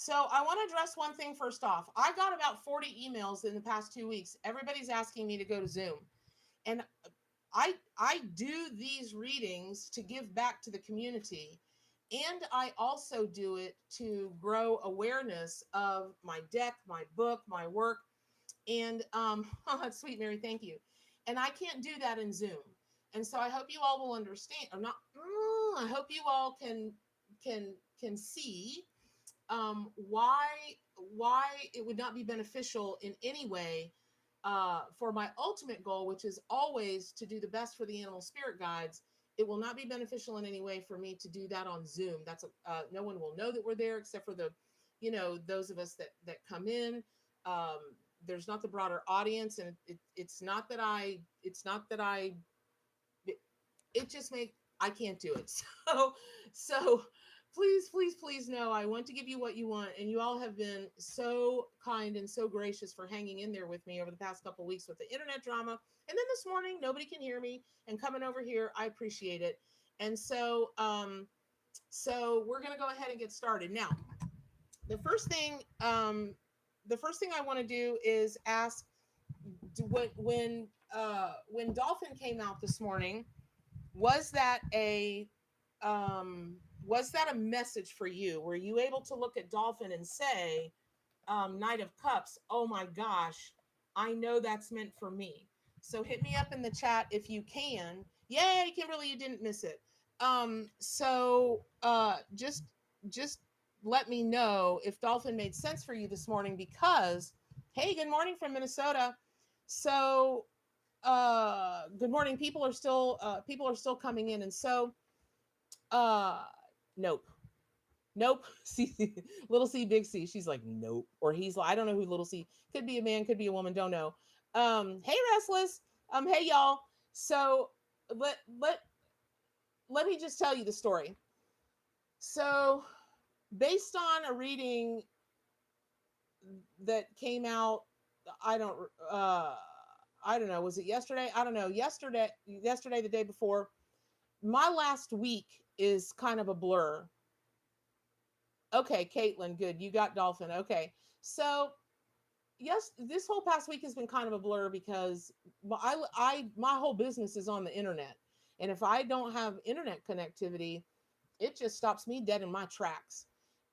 So I want to address one thing first off. I got about 40 emails in the past 2 weeks. Everybody's asking me to go to Zoom. And I do these readings to give back to the community. And I also do it to grow awareness of my deck, my book, my work. And sweet Mary, thank you. And I can't do that in Zoom. And so I hope you all will understand. Or not. I hope you all can see why it would not be beneficial in any way for my ultimate goal, which is always to do the best for the animal spirit guides. It will not be beneficial in any way for me to do that on Zoom. No one will know that we're there except for those of us that come in. There's not the broader audience, and it's not that it just make I can't do it. So please know I want to give you what you want, and you all have been so kind and so gracious for hanging in there with me over the past couple of weeks with the internet drama. And then this morning, nobody can hear me, and coming over here, I appreciate it. And so we're gonna go ahead and get started now. The first thing, I want to do is ask when Dolphin came out this morning, was that a message for you? Were you able to look at Dolphin and say, Knight of Cups, oh my gosh, I know that's meant for me? So hit me up in the chat if you can. Yay, Kimberly, you didn't miss it. Just let me know if Dolphin made sense for you this morning, because hey, good morning from Minnesota. So good morning. People are still coming in. And so uh nope. See, little C, big C. She's like, nope. Or he's like, I don't know who little C could be, a man, could be a woman, don't know. Hey, Restless. Hey, y'all. So let me just tell you the story. So based on a reading that came out, I don't know, was it yesterday? I don't know. Yesterday, the day before. My last week is kind of a blur. Okay, Caitlin, good. You got Dolphin. Okay. So, yes, this whole past week has been kind of a blur because my whole business is on the internet. And if I don't have internet connectivity, it just stops me dead in my tracks.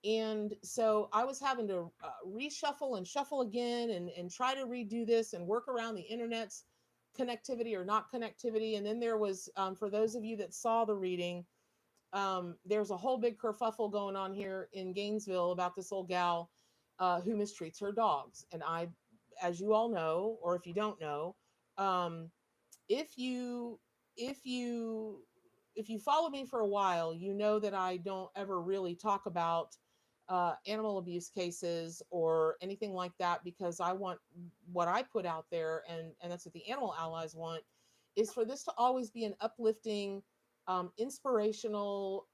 And so I was having to reshuffle and shuffle again and try to redo this and work around the internet's connectivity or not connectivity. And then there was, for those of you that saw the reading, there's a whole big kerfuffle going on here in Gainesville about this old gal who mistreats her dogs. And I, as you all know, or if you don't know, if you follow me for a while, you know that I don't ever really talk about animal abuse cases or anything like that, because I want what I put out there, and that's what the animal allies want, is for this to always be an uplifting, inspirational,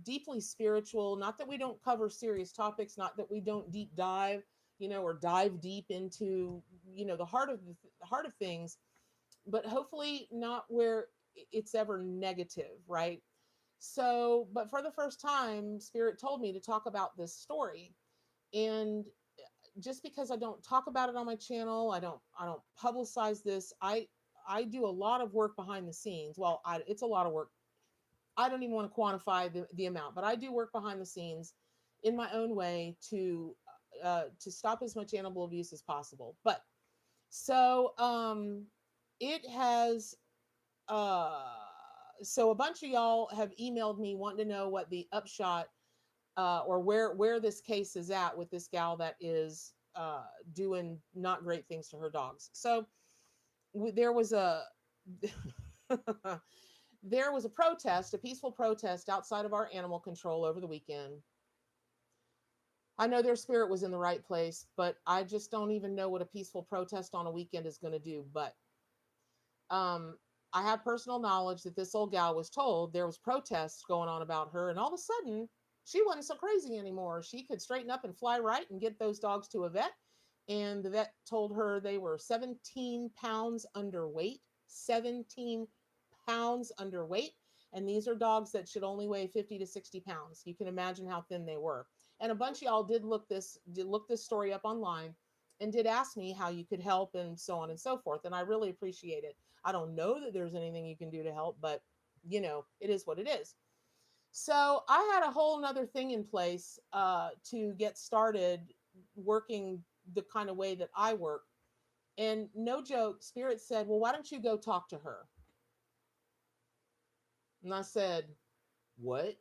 deeply spiritual. Not that we don't cover serious topics, not that we don't deep dive, or dive deep into, the heart of things, but hopefully not where it's ever negative, right? So, but for the first time, Spirit told me to talk about this story. And just because I don't talk about it on my channel, I don't publicize this. I do a lot of work behind the scenes. Well, it's a lot of work. I don't even want to quantify the amount, but I do work behind the scenes in my own way to stop as much animal abuse as possible. But so it has so a bunch of y'all have emailed me wanting to know what the upshot or where this case is at with this gal that is doing not great things to her dogs. So there was a there was a protest, a peaceful protest outside of our animal control over the weekend. I know their spirit was in the right place, but I just don't even know what a peaceful protest on a weekend is going to do. But I have personal knowledge that this old gal was told there was protests going on about her, and all of a sudden she wasn't so crazy anymore. She could straighten up and fly right and get those dogs to a vet. And the vet told her they were 17 pounds underweight, 17 pounds underweight. And these are dogs that should only weigh 50 to 60 pounds. You can imagine how thin they were. And a bunch of y'all did look this story up online and did ask me how you could help and so on and so forth. And I really appreciate it. I don't know that there's anything you can do to help, but it is what it is. So I had a whole nother thing in place to get started working the kind of way that I work. And no joke, Spirit said, well, why don't you go talk to her? And I said, what?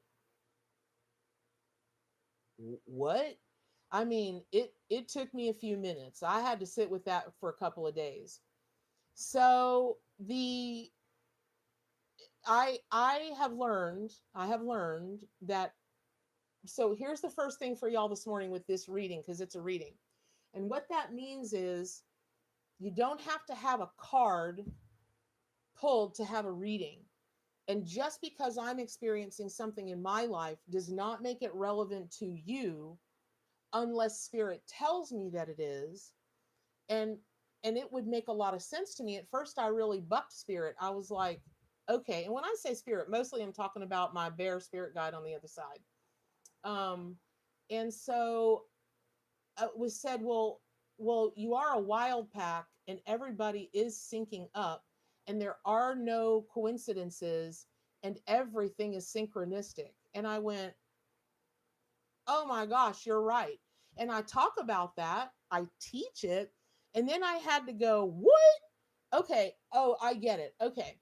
What? I mean, it took me a few minutes. I had to sit with that for a couple of days. So the I have learned that. So here's the first thing for y'all this morning with this reading, because it's a reading. And what that means is you don't have to have a card pulled to have a reading. And just because I'm experiencing something in my life does not make it relevant to you unless Spirit tells me that it is. And it would make a lot of sense to me. At first, I really bucked Spirit. I was like, okay. And when I say Spirit, mostly I'm talking about my bear spirit guide on the other side. Um, and so it was said, well, you are a wild pack, and everybody is syncing up, and there are no coincidences, and everything is synchronistic. And I went, oh my gosh, you're right. And I talk about that. I teach it, and then I had to go, what? Okay. Oh, I get it. Okay.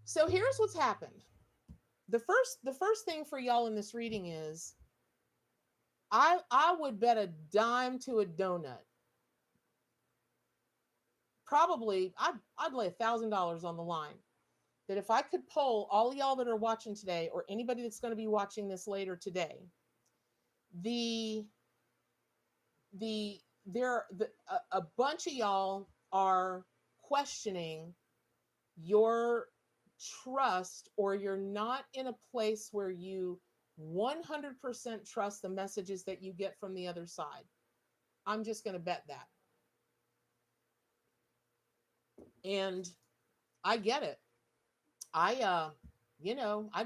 So here's what's happened. The first thing for y'all in this reading is I would bet a dime to a donut. Probably I'd lay $1,000 on the line that if I could poll all y'all that are watching today, or anybody that's going to be watching this later today, the the there the a bunch of y'all are questioning your trust, or you're not in a place where you 100% trust the messages that you get from the other side. I'm just going to bet that. And I get it. I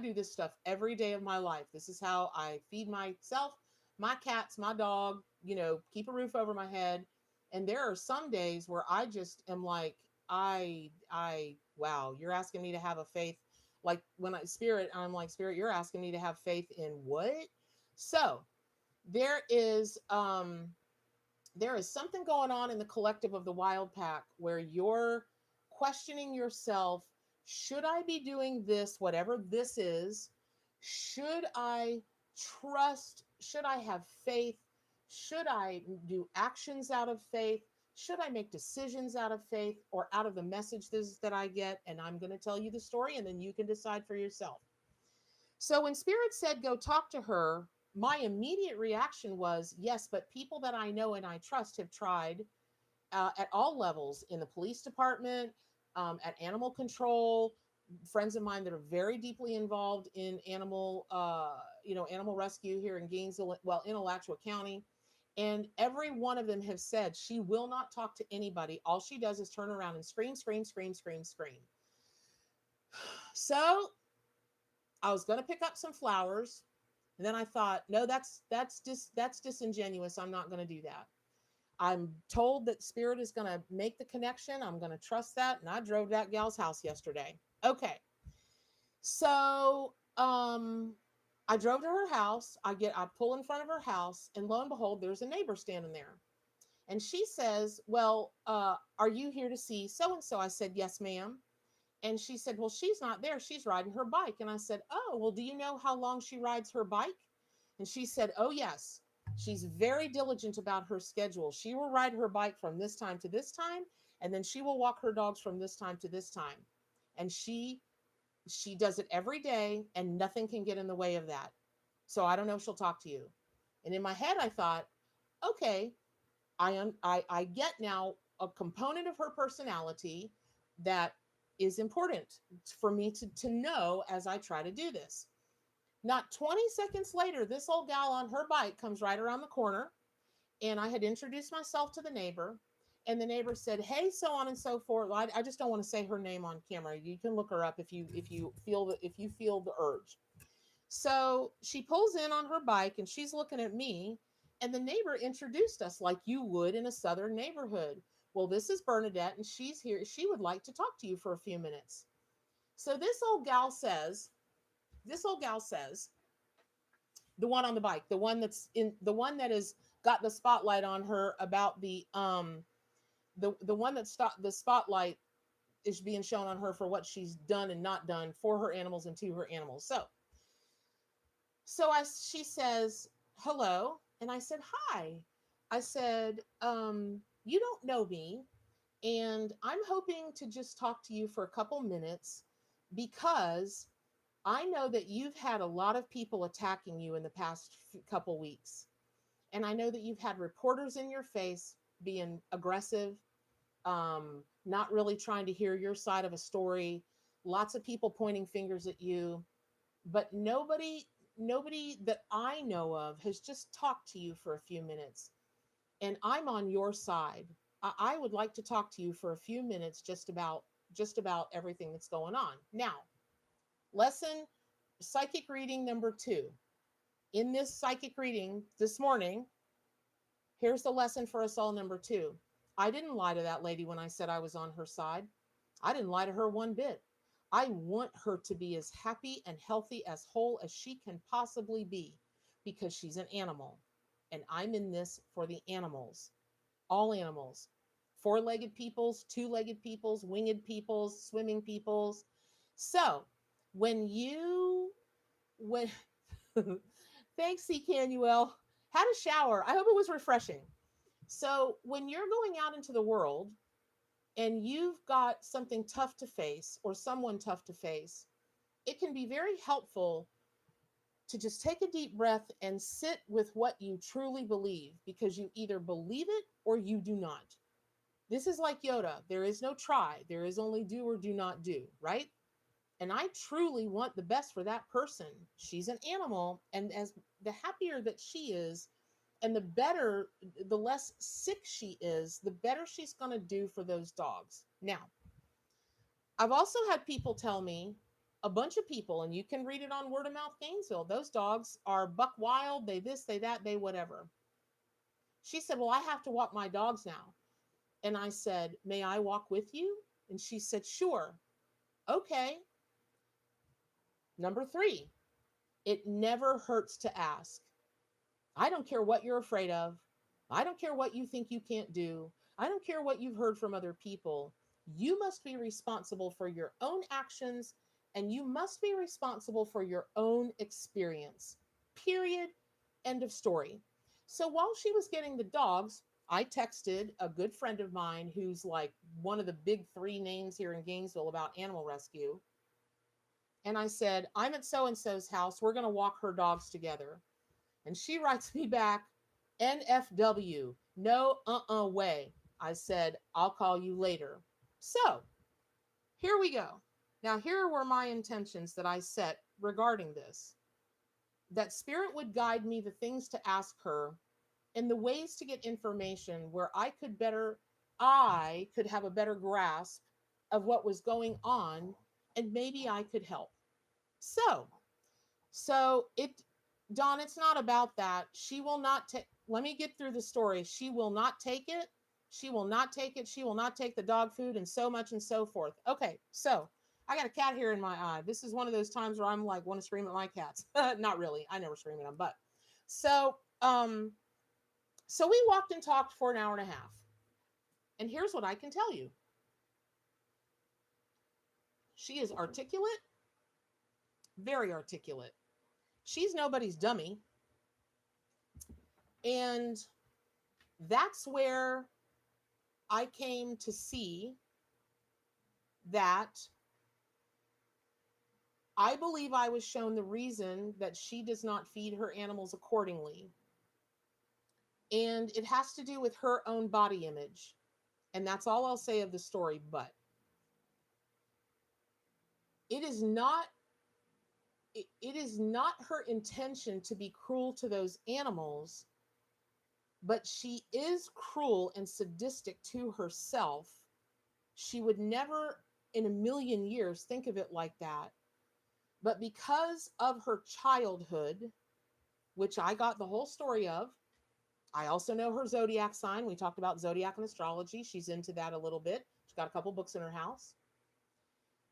do this stuff every day of my life. This is how I feed myself, my cats, my dog, keep a roof over my head. And there are some days where I just am like, wow, you're asking me to have a faith. Like when I'm like, Spirit, you're asking me to have faith in what? So there is, there is something going on in the collective of the wild pack where you're questioning yourself. Should I be doing this, whatever this is? Should I trust? Should I have faith? Should I do actions out of faith? Should I make decisions out of faith or out of the messages that I get? And I'm going to tell you the story, and then you can decide for yourself. So when Spirit said, go talk to her, my immediate reaction was, yes, but people that I know and I trust have tried at all levels, in the police department, at animal control, friends of mine that are very deeply involved in animal rescue here in Gainesville, well, in Alachua County. And every one of them have said she will not talk to anybody. All she does is turn around and scream, scream, scream, scream, scream. So I was going to pick up some flowers. And then I thought, no, that's disingenuous. I'm not going to do that. I'm told that Spirit is going to make the connection. I'm going to trust that. And I drove to that gal's house yesterday. Okay. So, I drove to her house. I pull in front of her house, and lo and behold, there's a neighbor standing there. And she says, well, are you here to see so-and-so? I said, yes, ma'am. And she said, well, she's not there. She's riding her bike. And I said, oh, well, do you know how long she rides her bike? And she said, oh, yes. She's very diligent about her schedule. She will ride her bike from this time to this time, and then she will walk her dogs from this time to this time. And she does it every day, and nothing can get in the way of that. So I don't know if she'll talk to you. And in my head, I thought, okay, I get now a component of her personality that is important for me to know as I try to do this. Not 20 seconds later, this old gal on her bike comes right around the corner, and I had introduced myself to the neighbor, And the neighbor said, "Hey, so on and so forth." I just don't want to say her name on camera. You can look her up if you feel the urge. So she pulls in on her bike and she's looking at me, and the neighbor introduced us like you would in a southern neighborhood. Well, this is Bernadette, and she's here. She would like to talk to you for a few minutes. So this old gal says, the one on the bike, the one that has got the spotlight on her about the one that stopped the spotlight is being shown on her for what she's done and not done for her animals and to her animals. So she says, "Hello." And I said, "Hi." I said, "You don't know me, and I'm hoping to just talk to you for a couple minutes because I know that you've had a lot of people attacking you in the past couple weeks. And I know that you've had reporters in your face being aggressive, not really trying to hear your side of a story, lots of people pointing fingers at you, but nobody that I know of has just talked to you for a few minutes. And I'm on your side. I would like to talk to you for a few minutes just about everything that's going on. Now, lesson psychic reading number 2. In this psychic reading this morning, here's the lesson for us all number 2. I didn't lie to that lady when I said I was on her side. I didn't lie to her one bit. I want her to be as happy and healthy, as whole as she can possibly be because she's an animal. And I'm in this for the animals, all animals, four-legged peoples, two-legged peoples, winged peoples, swimming peoples. So when you, when, thanks, C. Canuel, had a shower. I hope it was refreshing. So when you're going out into the world and you've got something tough to face or someone tough to face, it can be very helpful to just take a deep breath and sit with what you truly believe, because you either believe it or you do not. This is like Yoda. There is no try. There is only do or do not do, right? And I truly want the best for that person. She's an animal, and as the happier that she is, and the better, the less sick she is, the better she's going to do for those dogs. Now, I've also had people tell me, a bunch of people, and you can read it on Word of Mouth Gainesville, those dogs are buck wild, they this, they that, they whatever. She said, "Well, I have to walk my dogs now." And I said, "May I walk with you?" And she said, "Sure." Okay. Number 3, it never hurts to ask. I don't care what you're afraid of. I don't care what you think you can't do. I don't care what you've heard from other people. You must be responsible for your own actions, and you must be responsible for your own experience. Period. End of story. So while she was getting the dogs, I texted a good friend of mine who's like one of the big 3 names here in Gainesville about animal rescue. And I said, "I'm at so and so's house. We're going to walk her dogs together." And she writes me back, "NFW, no way." I said, "I'll call you later." So here we go. Now, here were my intentions that I set regarding this: that spirit would guide me the things to ask her and the ways to get information where I could have a better grasp of what was going on, and maybe I could help. So, so it, Don, it's not about that. She will not take, let me get through the story. She will not take it. She will not take it. She will not take the dog food and so much and so forth. Okay, so I got a cat here in my eye. This is one of those times where I'm like, want to scream at my cats. Not really. I never scream at them, but so, so we walked and talked for an hour and a half. And here's what I can tell you. She is articulate, very articulate. She's nobody's dummy. And that's where I came to see that I believe I was shown the reason that she does not feed her animals accordingly. And it has to do with her own body image. And that's all I'll say of the story. But it is not it is not her intention to be cruel to those animals, but she is cruel and sadistic to herself. She would never in a million years think of it like that. But because of her childhood, which I got the whole story of, I also know her zodiac sign. We talked about zodiac and astrology. She's into that a little bit. She's got a couple books in her house.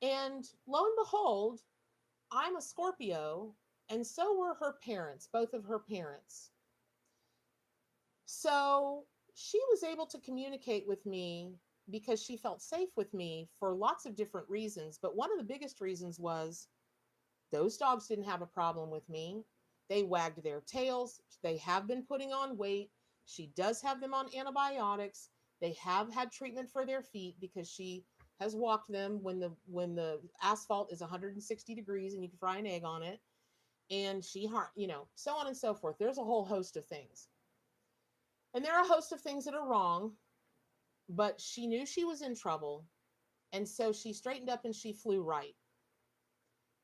And lo and behold, I'm a Scorpio, and so were her parents, both of her parents. So she was able to communicate with me because she felt safe with me for lots of different reasons. But one of the biggest reasons was those dogs didn't have a problem with me. They wagged their tails. They have been putting on weight. She does have them on antibiotics. They have had treatment for their feet because she has walked them when the asphalt is 160 degrees and you can fry an egg on it. And so on and so forth. There's a whole host of things. And there are a host of things that are wrong, but she knew she was in trouble. And so she straightened up and she flew right.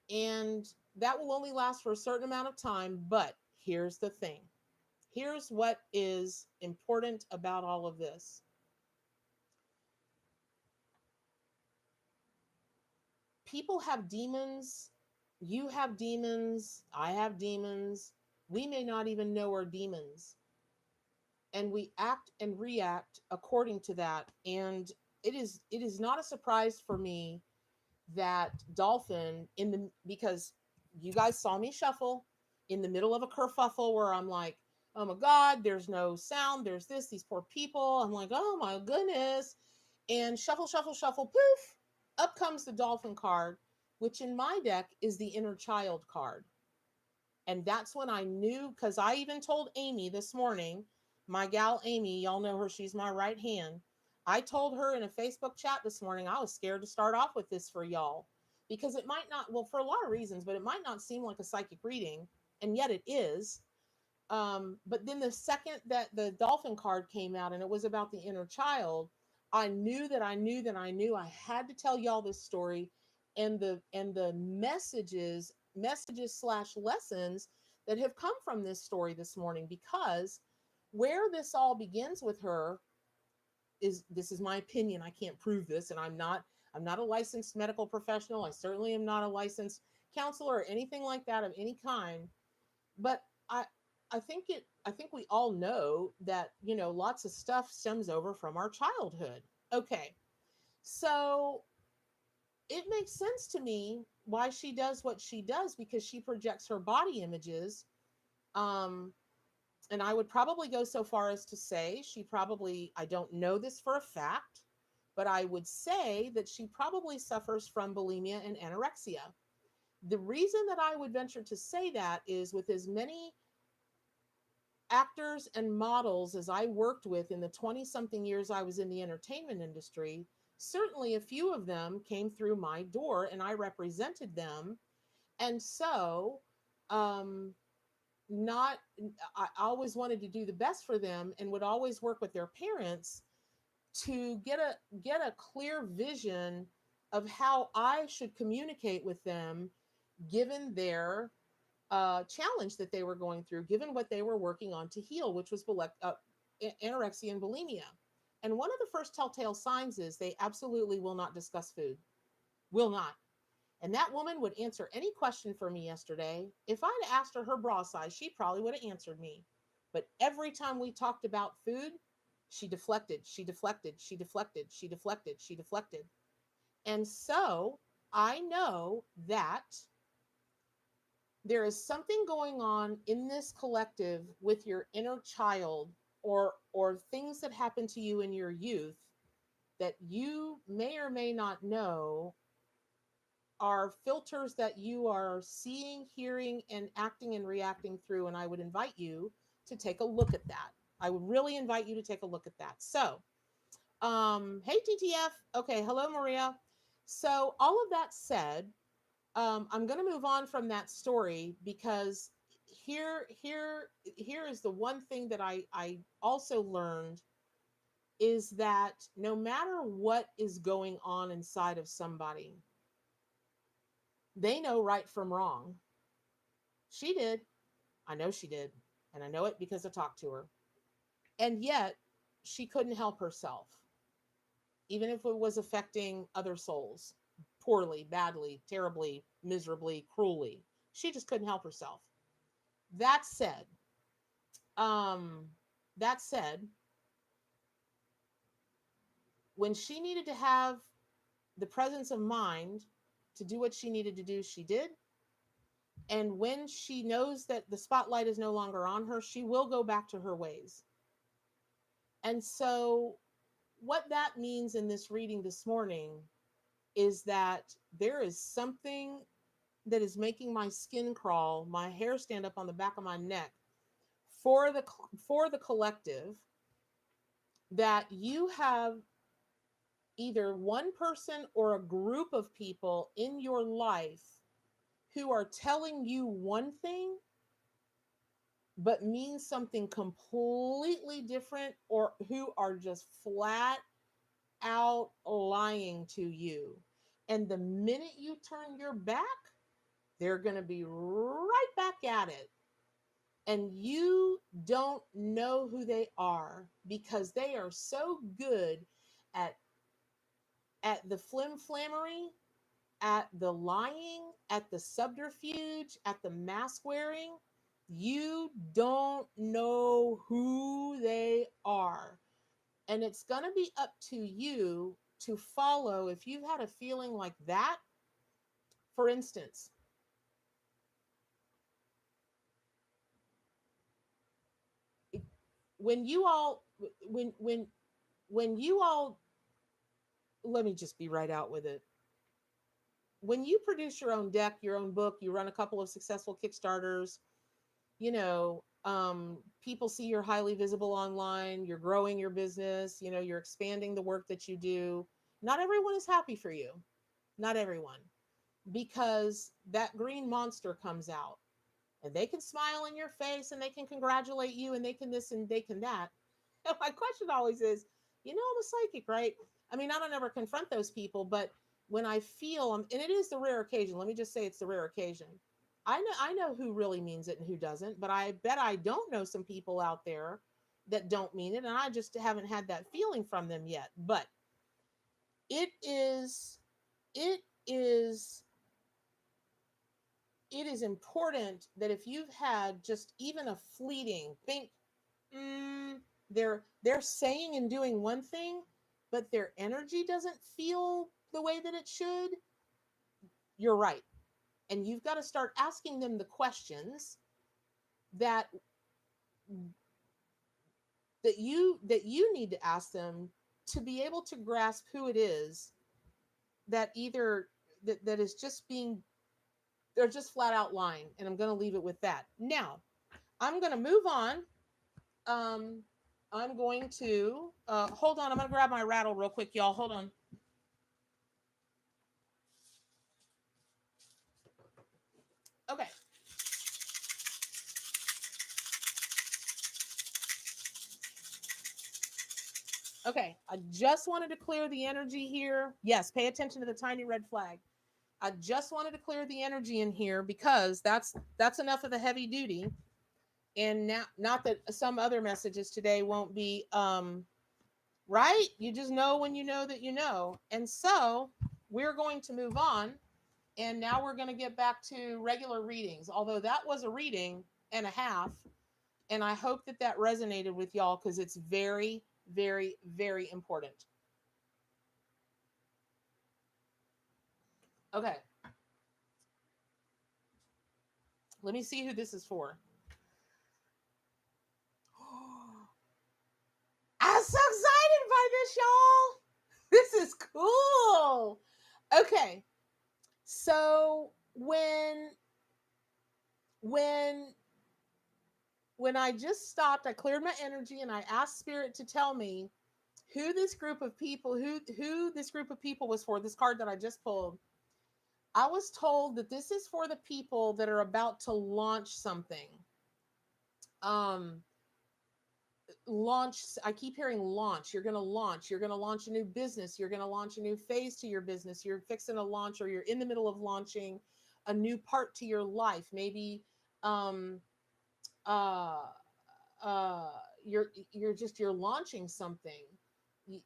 And that will only last for a certain amount of time. But here's the thing. Here's what is important about all of this. People have demons. You have demons. I have demons. We may not even know our demons. And we act and react according to that. And it is not a surprise for me that Dolphin because you guys saw me shuffle in the middle of a kerfuffle where I'm like, oh my God, there's no sound, there's these poor people. I'm like, oh my goodness. And shuffle, shuffle, shuffle, poof, up comes the Dolphin card, which in my deck is the inner child card. And that's when I knew, because I even told Amy this morning, my gal Amy, y'all know her, she's my right hand. I told her in a Facebook chat this morning, I was scared to start off with this for y'all because it might not, well, for a lot of reasons, but it might not seem like a psychic reading, and yet it is. But then the second that the Dolphin card came out and it was about the inner child, I knew that I knew that I knew I had to tell y'all this story and the messages slash lessons that have come from this story this morning, because where this all begins with her is, this is my opinion, I can't prove this, and I'm not a licensed medical professional, I certainly am not a licensed counselor or anything like that of any kind, but I think we all know that, lots of stuff stems over from our childhood. Okay. So it makes sense to me why she does what she does, because she projects her body images. Um, and I would probably go so far as to say she probably, I don't know this for a fact, but I would say that she probably suffers from bulimia and anorexia. The reason that I would venture to say that is, with as many actors and models as I worked with in the 20 something years I was in the entertainment industry, certainly a few of them came through my door and I represented them. And so, um, not, I always wanted to do the best for them and would always work with their parents to get a clear vision of how I should communicate with them given their challenge that they were going through, given what they were working on to heal, which was anorexia and bulimia. And one of the first telltale signs is they absolutely will not discuss food. Will not. And that woman would answer any question for me yesterday. If I'd asked her her bra size, she probably would have answered me. But every time we talked about food, she deflected, she deflected, she deflected, she deflected, she deflected. And so I know that there is something going on in this collective with your inner child, or things that happened to you in your youth that you may or may not know are filters that you are seeing, hearing, and acting and reacting through. And I would invite you to take a look at that. I would really invite you to take a look at that. So, hey TTF. Okay, hello Maria. So all of that said, I'm going to move on from that story, because here is the one thing that I also learned, is that no matter what is going on inside of somebody, they know right from wrong. She did. I know she did. And I know it because I talked to her. And yet she couldn't help herself, even if it was affecting other souls poorly, badly, terribly, miserably, cruelly. She just couldn't help herself. That said, um, that said, when she needed to have the presence of mind to do what she needed to do, she did. And when she knows that the spotlight is no longer on her, she will go back to her ways. And so, what that means in this reading this morning is that there is something that is making my skin crawl, my hair stand up on the back of my neck for the collective, that you have either one person or a group of people in your life who are telling you one thing but mean something completely different, or who are just flat out lying to you. And the minute you turn your back, they're going to be right back at it. And you don't know who they are because they are so good at the flim flammery, at the lying, at the subterfuge, at the mask wearing. You don't know who they are. And it's going to be up to you to follow. If you've had a feeling like that, for instance, when you all, when you all, let me just be right out with it. When you produce your own deck, your own book, you run a couple of successful Kickstarters, people see you're highly visible online, you're growing your business, you're expanding the work that you do. Not everyone is happy for you. Not everyone. Because that green monster comes out and they can smile in your face and they can congratulate you and they can this and they can that. And my question always is, I'm a psychic, right? I mean, I don't ever confront those people, but when I feel them, and it is the rare occasion, let me just say it's the rare occasion. I know who really means it and who doesn't, but I bet I don't know some people out there that don't mean it, and I just haven't had that feeling from them yet. But it is it is it is important that if you've had just even a fleeting think, they're saying and doing one thing, but their energy doesn't feel the way that it should, you're right. And you've got to start asking them the questions that that you need to ask them to be able to grasp who it is that either that is just being, they're just flat out lying. And I'm going to leave it with that. Now, I'm going to move on. um I'm going to hold on, I'm going to grab my rattle real quick, y'all. Hold on. Okay. Okay, I just wanted to clear the energy here. Yes, pay attention to the tiny red flag. I just wanted to clear the energy in here because that's enough of the heavy duty. And now, not that some other messages today won't be right. You just know when you know that you know. And so we're going to move on. And now we're going to get back to regular readings, although that was a reading and a half. And I hope that that resonated with y'all because it's very, very, very important. Okay. Let me see who this is for. I'm so excited by this, y'all. This is cool. Okay. So when when I just stopped, I cleared my energy and I asked Spirit to tell me who this group of people, who this group of people was for, this card that I just pulled. I was told that this is for the people that are about to launch something. Um Launch, I keep hearing launch. You're going to launch, you're going to launch a new business, you're going to launch a new phase to your business, you're fixing to launch, or you're in the middle of launching a new part to your life. Maybe um uh you're launching something. You,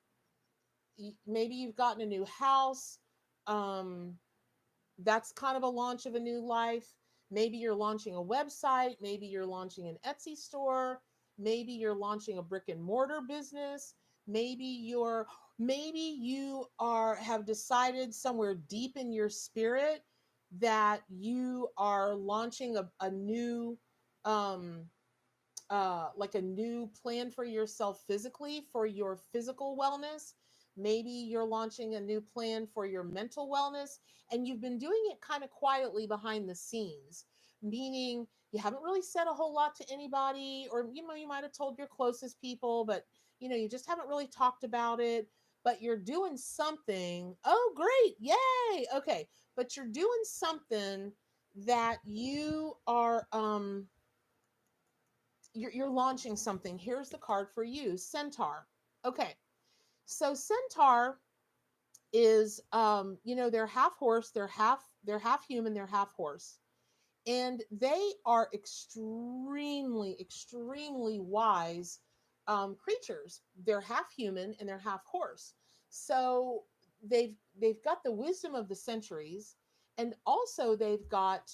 maybe you've gotten a new house. Um, that's kind of a launch of a new life. Maybe you're launching a website. Maybe you're launching an Etsy store. Maybe you're launching a brick and mortar business. Maybe you are have decided somewhere deep in your spirit that you are launching a new um like a new plan for yourself physically, for your physical wellness. Maybe you're launching a new plan for your mental wellness, and you've been doing it kind of quietly behind the scenes, meaning you haven't really said a whole lot to anybody, or you might have told your closest people, but you just haven't really talked about it. But you're doing something. Oh, great. Yay. Okay. But you're doing something that you are you're launching something. Here's the card for you, Centaur. Okay, so Centaur is they're half horse, they're half human, they're half horse, and they are extremely wise creatures. They're half human and they're half horse, so they've got the wisdom of the centuries, and also they've got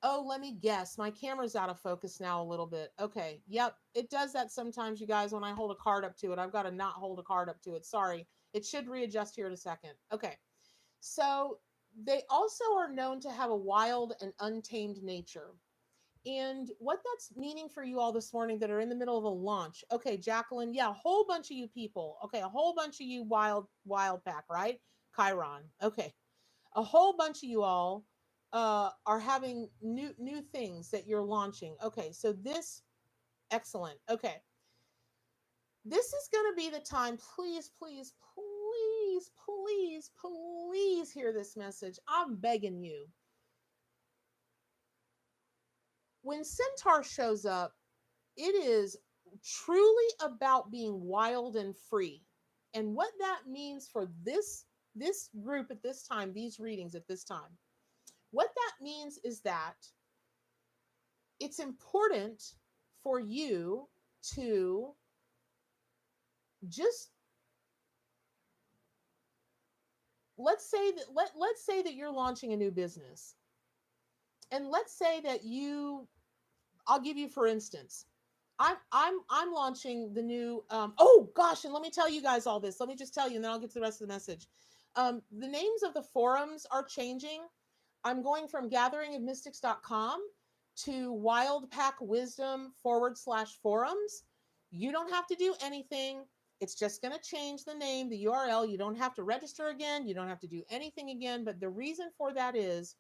oh, let me guess. My camera's out of focus now a little bit. Okay. Yep. It does that sometimes, you guys, when I hold a card up to it. I've got to not hold a card up to it. Sorry. It should readjust here in a second. Okay. So they also are known to have a wild and untamed nature. And what that's meaning for you all this morning that are in the middle of a launch. Okay, Jacqueline. Yeah, a whole bunch of you people. Okay, a whole bunch of you wild pack, right? Chiron. Okay, a whole bunch of you all are having new things that you're launching. Okay, so this excellent. Okay, this is going to be the time. Please hear this message. I'm begging you. When Centaur shows up, it is truly about being wild and free. And what that means for this group at this time, these readings at this time, what that means is that it's important for you to just let's say that you're launching a new business, and let's say that I'll give you for instance, I'm launching the new oh gosh, and let me tell you guys all this. Let me just tell you, and then I'll get to the rest of the message. The names of the forums are changing. I'm going from gatheringofmystics.com to wildpackwisdom /forums. You don't have to do anything. It's just going to change the name, the URL. You don't have to register again. You don't have to do anything again. But the reason for that is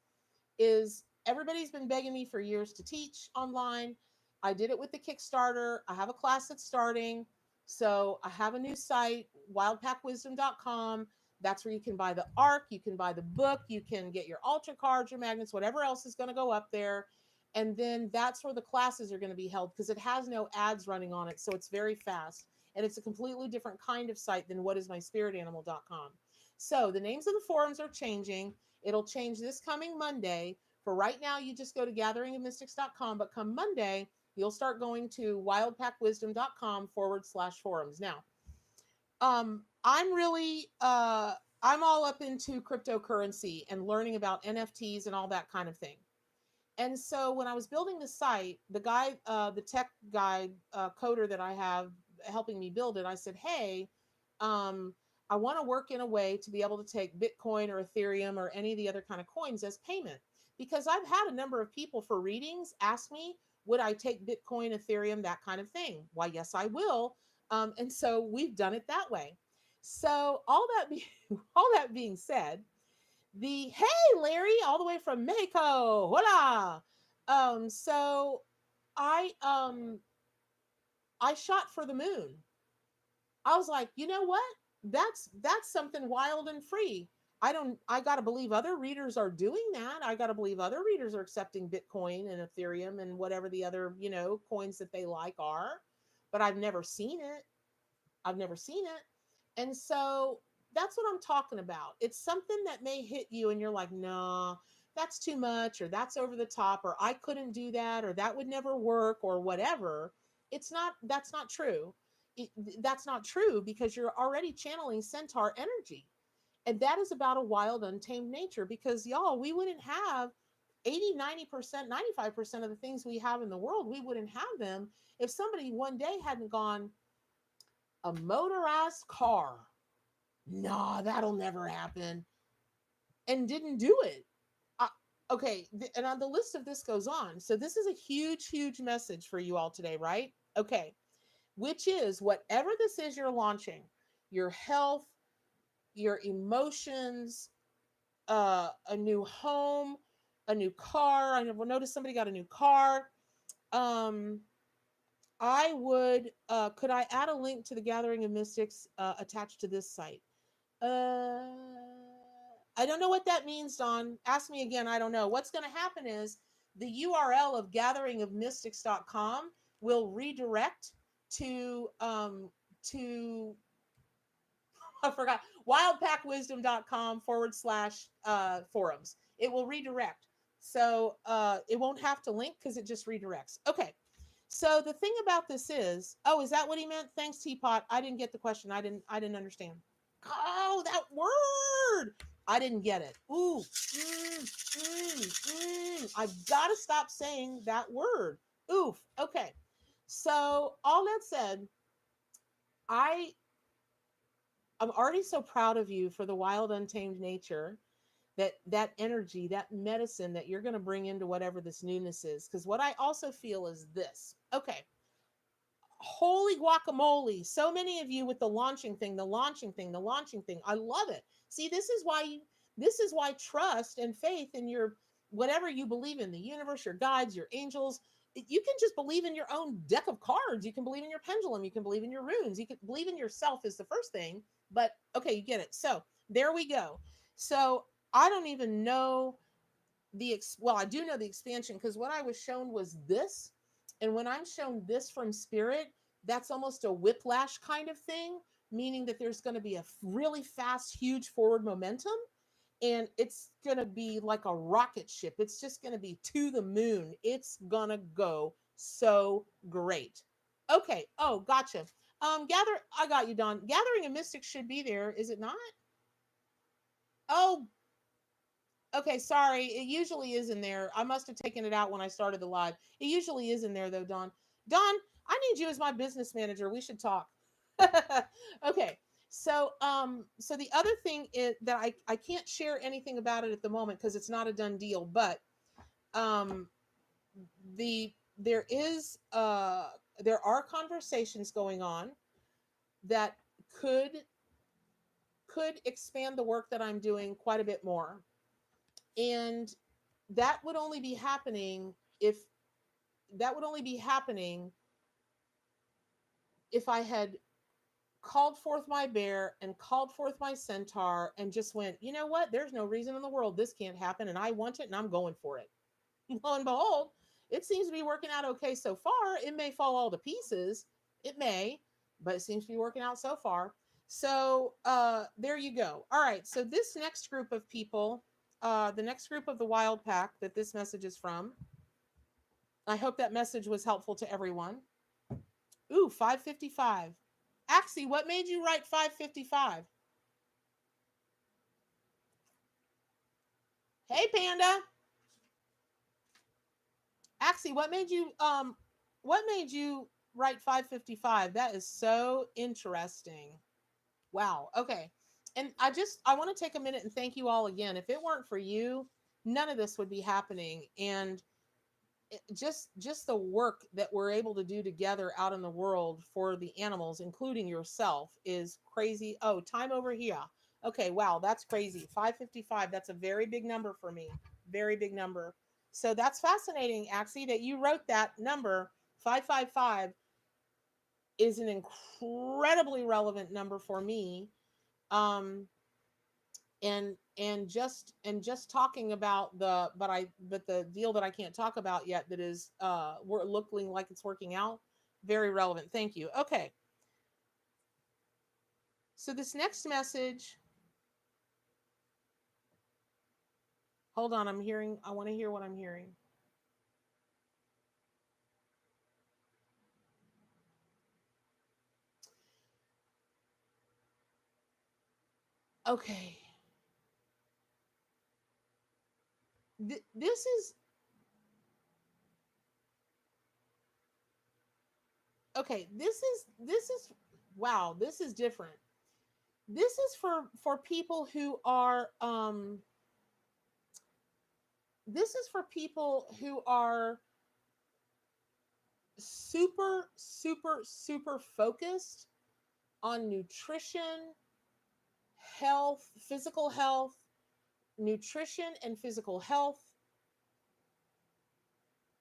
everybody's been begging me for years to teach online. I did it with the Kickstarter. I have a class that's starting. So I have a new site, wildpackwisdom.com. That's where you can buy the arc, you can buy the book, you can get your altar cards, your magnets, whatever else is going to go up there. And then that's where the classes are going to be held, because it has no ads running on it. So it's very fast. And it's a completely different kind of site than whatismyspiritanimal.com. So the names of the forums are changing. It'll change this coming Monday. For right now, you just go to gatheringofmystics.com. But come Monday, you'll start going to wildpackwisdom.com /forums. Now, I'm really I'm all up into cryptocurrency and learning about NFTs and all that kind of thing. And so when I was building the site, the guy, the tech guy, coder that I have helping me build it, I said, hey, I want to work in a way to be able to take Bitcoin or Ethereum or any of the other kind of coins as payment. Because I've had a number of people for readings ask me, would I take Bitcoin, Ethereum, that kind of thing? Why, yes, I will. And so we've done it that way. So all that being said, hey Larry, all the way from Mexico, hola. So I shot for the moon. I was like, you know what? That's something wild and free. I got to believe other readers are doing that. I got to believe other readers are accepting Bitcoin and Ethereum and whatever the other, coins that they like are, but I've never seen it. I've never seen it. And so that's what I'm talking about. It's something that may hit you and you're like, no, that's too much, or that's over the top, or I couldn't do that, or that would never work, or whatever. It's not, that's not true. It, that's not true because you're already channeling centaur energy. And that is about a wild, untamed nature because y'all, we wouldn't have 80, 90%, 95% of the things we have in the world, we wouldn't have them if somebody one day hadn't gone, a motorized car. Nah, that'll never happen. And didn't do it. Uh, okay. And on the list of this goes on. So this is a huge, huge message for you all today, right? Okay. Which is whatever this is you're launching, your health, your emotions, a new home, a new car. I never noticed somebody got a new car. Um, I would, could I add a link to the Gathering of Mystics attached to this site? Uh, I don't know what that means, Don. Ask me again. I don't know. What's going to happen is the URL of gatheringofmystics.com will redirect to I forgot, wildpackwisdom.com / forums. It will redirect. So it won't have to link because it just redirects. Okay. So the thing about this is, oh, is that what he meant? Thanks, Teapot. I didn't get the question. I didn't understand. Oh, that word. I didn't get it. Ooh. I've got to stop saying that word. Oof. Okay. So all that said, I I'm already so proud of you for the wild, untamed nature, that energy, that medicine that you're going to bring into whatever this newness is. Because what I also feel is this. Okay, holy guacamole! So many of you with the launching thing, the launching thing, the launching thing. I love it. See, this is why trust and faith in your whatever you believe in, the universe, your guides, your angels. You can just believe in your own deck of cards. You can believe in your pendulum. You can believe in your runes. You can believe in yourself is the first thing. But okay, you get it. So there we go. So I don't even know well, I do know the expansion because what I was shown was this. And when I'm shown this from spirit, that's almost a whiplash kind of thing, meaning that there's going to be a really fast, huge forward momentum. And it's going to be like a rocket ship. It's just going to be to the moon. It's going to go so great. Okay. Oh, gotcha. I got you, Don. Gathering of Mystics should be there, is it not? Oh, okay, sorry. It usually is in there. I must have taken it out when I started the live. It usually is in there though, Don. Don, I need you as my business manager. We should talk. Okay. So the other thing is that I can't share anything about it at the moment because it's not a done deal, but um there is there are conversations going on that could could expand the work that I'm doing quite a bit more. And that would only be happening if that would only be happening if I had called forth my bear and called forth my centaur and just went, you know what? There's no reason in the world this can't happen. And I want it and I'm going for it. Lo and behold, it seems to be working out okay so far. It may fall all to pieces. It may, but it seems to be working out so far. So there you go. All right. So this next group of people, the next group of the wild pack that this message is from, I hope that message was helpful to everyone. Ooh, 555. Axie, what made you write 555? Hey, Panda. Axie, what made you write 555? That is so interesting. Wow. Okay. And I want to take a minute and thank you all again. If it weren't for you, none of this would be happening. And just the work that we're able to do together out in the world for the animals, including yourself, is crazy. Oh, time over here. Okay, wow, that's crazy. 555, that's a very big number for me. Very big number. So that's fascinating, Axie, that you wrote that number. 555 is an incredibly relevant number for me. Um, and just talking about but the deal that I can't talk about yet that is we're looking like it's working out, very relevant. Thank you. Okay, so this next message, hold on, I want to hear what I'm hearing. Okay. This is okay. This is wow, this is different. This is for people who are this is for people who are super focused on nutrition, health, physical health, nutrition and physical health.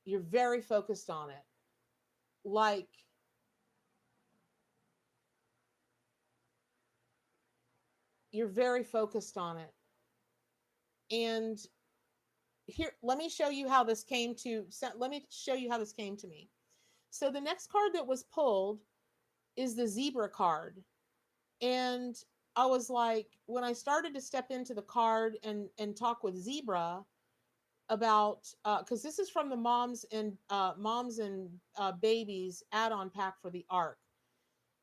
You're very focused on it. Like you're very focused on it. And here, let me show you how this came to let me show you how this came to me. So the next card that was pulled is the zebra card. And I was like, when I started to step into the card and talk with zebra about because this is from the moms and babies add-on pack for the arc.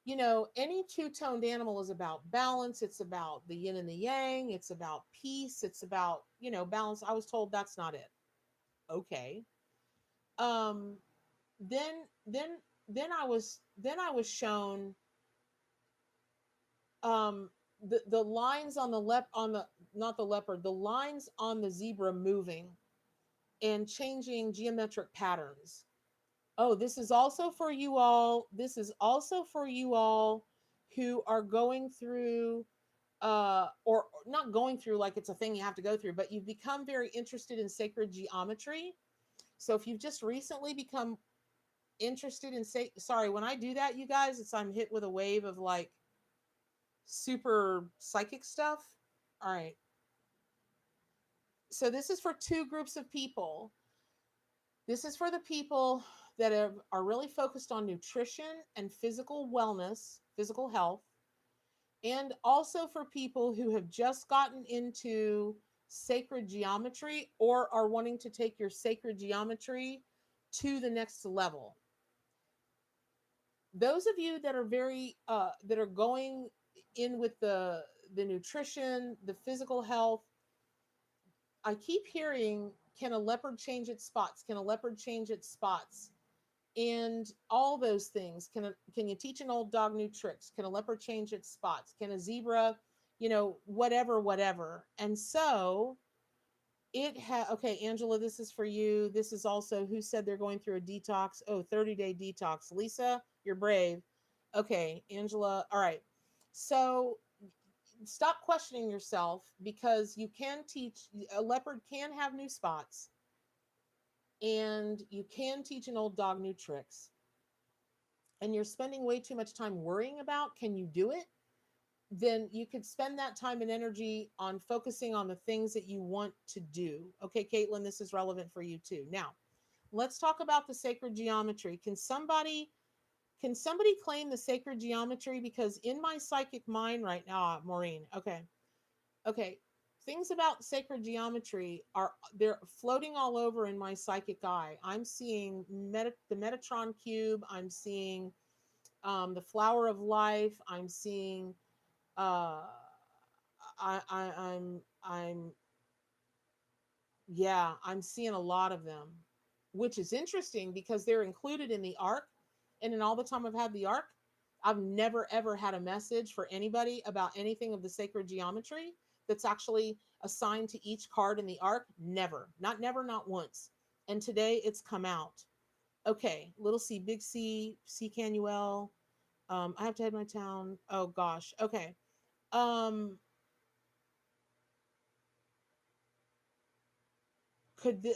You know, any two-toned animal is about balance. It's about the yin and the yang. It's about peace. It's about, balance. I was told that's not it. Okay. Um, then then then I was shown the lines on the on the not the leopard, the lines on the zebra moving and changing geometric patterns. Oh, this is also for you all. This is also for you all who are going through or not going through like it's a thing you have to go through, but you've become very interested in sacred geometry. So if you've just recently become interested in sorry, when I do that, you guys, it's I'm hit with a wave of like super psychic stuff. All right. So this is for two groups of people. This is for the people that are really focused on nutrition and physical wellness, physical health, and also for people who have just gotten into sacred geometry or are wanting to take your sacred geometry to the next level. Those of you that are very that are going in with the nutrition, the physical health, I keep hearing, can a leopard change its spots? Can a leopard change its spots? And all those things. Can you teach an old dog new tricks? Can a leopard change its spots? Can a zebra, whatever. And so okay, Angela, this is for you. This is also who said they're going through a detox. Oh, 30-day detox. Lisa, you're brave. Okay, Angela. All right. So stop questioning yourself because you can teach a leopard can have new spots and you can teach an old dog new tricks. And you're spending way too much time worrying about can you do it? Then you could spend that time and energy on focusing on the things that you want to do. Okay, Caitlin, this is relevant for you too. Now, let's talk about the sacred geometry. Can somebody claim the sacred geometry? Because in my psychic mind right now, Maureen, okay, things about sacred geometry they're floating all over in my psychic eye. I'm seeing the Metatron cube. I'm seeing the flower of life. I'm seeing uh I'm yeah, I'm seeing a lot of them, which is interesting because they're included in the arc. And in all the time I've had the arc, I've never ever had a message for anybody about anything of the sacred geometry that's actually assigned to each card in the arc. Never, not never, not once. And today it's come out. Okay, little C, big C, C Canuel. I have to head my town. Oh gosh. Okay. Um,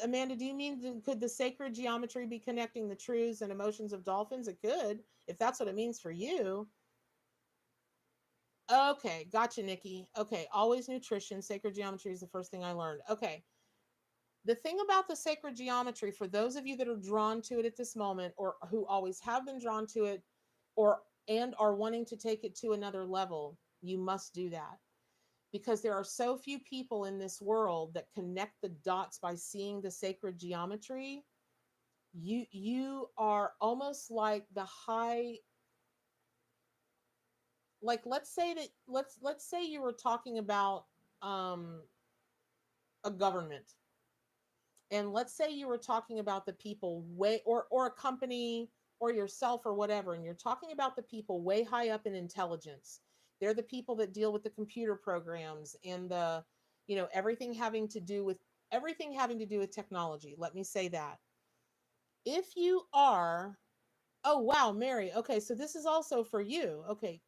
Amanda, do you mean could the sacred geometry be connecting the truths and emotions of dolphins? It could, if that's what it means for you. Okay, gotcha, Nikki. Okay, always nutrition. Sacred geometry is the first thing I learned. Okay, the thing about the sacred geometry, for those of you that are drawn to it at this moment, or who always have been drawn to it, or and are wanting to take it to another level, you must do that because there are so few people in this world that connect the dots by seeing the sacred geometry. You are almost like the high like let's say that let's say you were talking about um a government, and let's say you were talking about the people way, or a company or yourself or whatever, and you're talking about the people way high up in intelligence. They're the people that deal with the computer programs and the, everything having to do with technology. Let me say that. If you are, oh wow, Mary, okay, so this is also for you. Okay,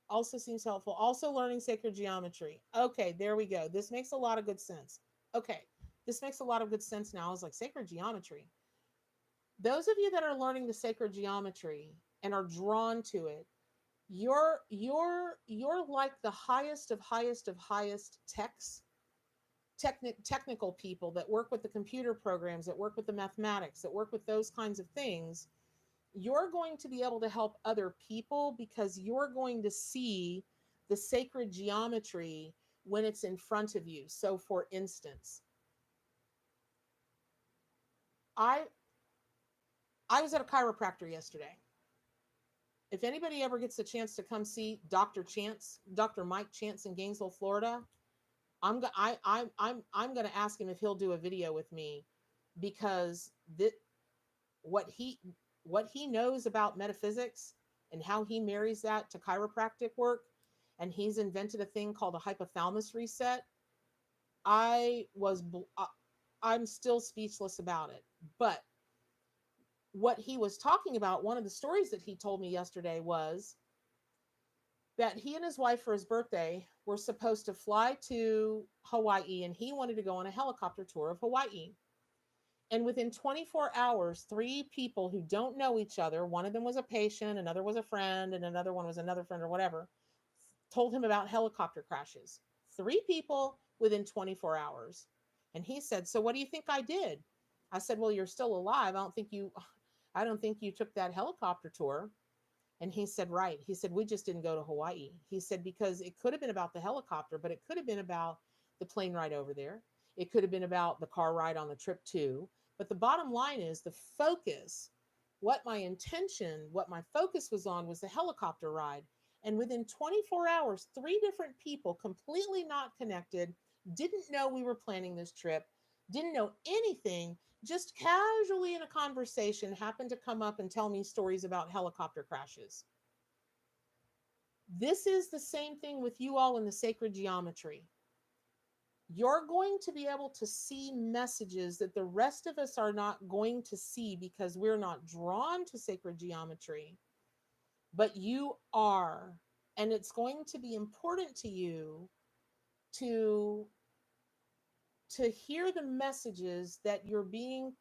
also seems helpful. Also learning sacred geometry. Okay, there we go. This makes a lot of good sense. Okay, this makes a lot of good sense now. I was like, sacred geometry. Those of you that are learning the sacred geometry and are drawn to it, you're like the highest of highest of highest technical people that work with the computer programs, that work with the mathematics, that work with those kinds of things. You're going to be able to help other people because you're going to see the sacred geometry when it's in front of you. So for instance, I I was at a chiropractor yesterday. If anybody ever gets a chance to come see Dr. Mike Chance in Gainesville, Florida, I'm going to ask him if he'll do a video with me, because what he what he knows about metaphysics and how he marries that to chiropractic work, and he's invented a thing called a hypothalamus reset. I was I'm still speechless about it. But what he was talking about, one of the stories that he told me yesterday, was that he and his wife for his birthday were supposed to fly to Hawaii, and he wanted to go on a helicopter tour of Hawaii. And within 24 hours, three people who don't know each other, one of them was a patient, another was a friend, and another one was another friend or whatever, told him about helicopter crashes. Three people within 24 hours. And he said, "So what do you think I did?" I said, "Well, you're still alive. I don't think you took that helicopter tour." And he said, "Right." He said, "We just didn't go to Hawaii." He said, "Because it could have been about the helicopter, but it could have been about the plane ride over there. It could have been about the car ride on the trip too. But the bottom line is the focus, what my focus was on was the helicopter ride." And within 24 hours, three different people, completely not connected, didn't know we were planning this trip, didn't know anything, just casually in a conversation happened to come up and tell me stories about helicopter crashes. This is the same thing with you all in the sacred geometry. You're going to be able to see messages that the rest of us are not going to see because we're not drawn to sacred geometry, but you are. And it's going to be important to you to hear the messages that you're being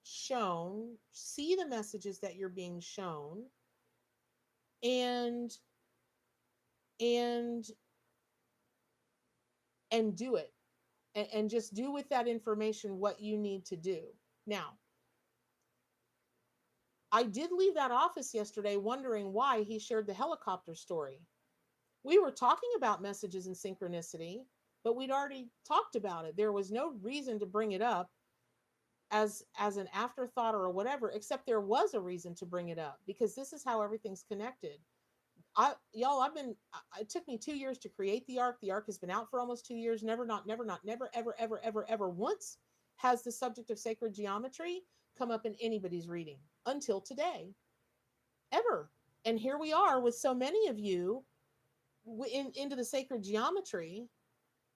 shown, see the messages that you're being shown, and and and do it, and just do with that information what you need to do. Now, I did leave that office yesterday wondering why he shared the helicopter story. We were talking about messages and synchronicity, but we'd already talked about it. There was no reason to bring it up as an afterthought or whatever, except there was a reason to bring it up, because this is how everything's connected. It took me 2 years to create the arc. The arc has been out for almost 2 years. Never, ever once has the subject of sacred geometry come up in anybody's reading until today, ever. And here we are with so many of you into the sacred geometry.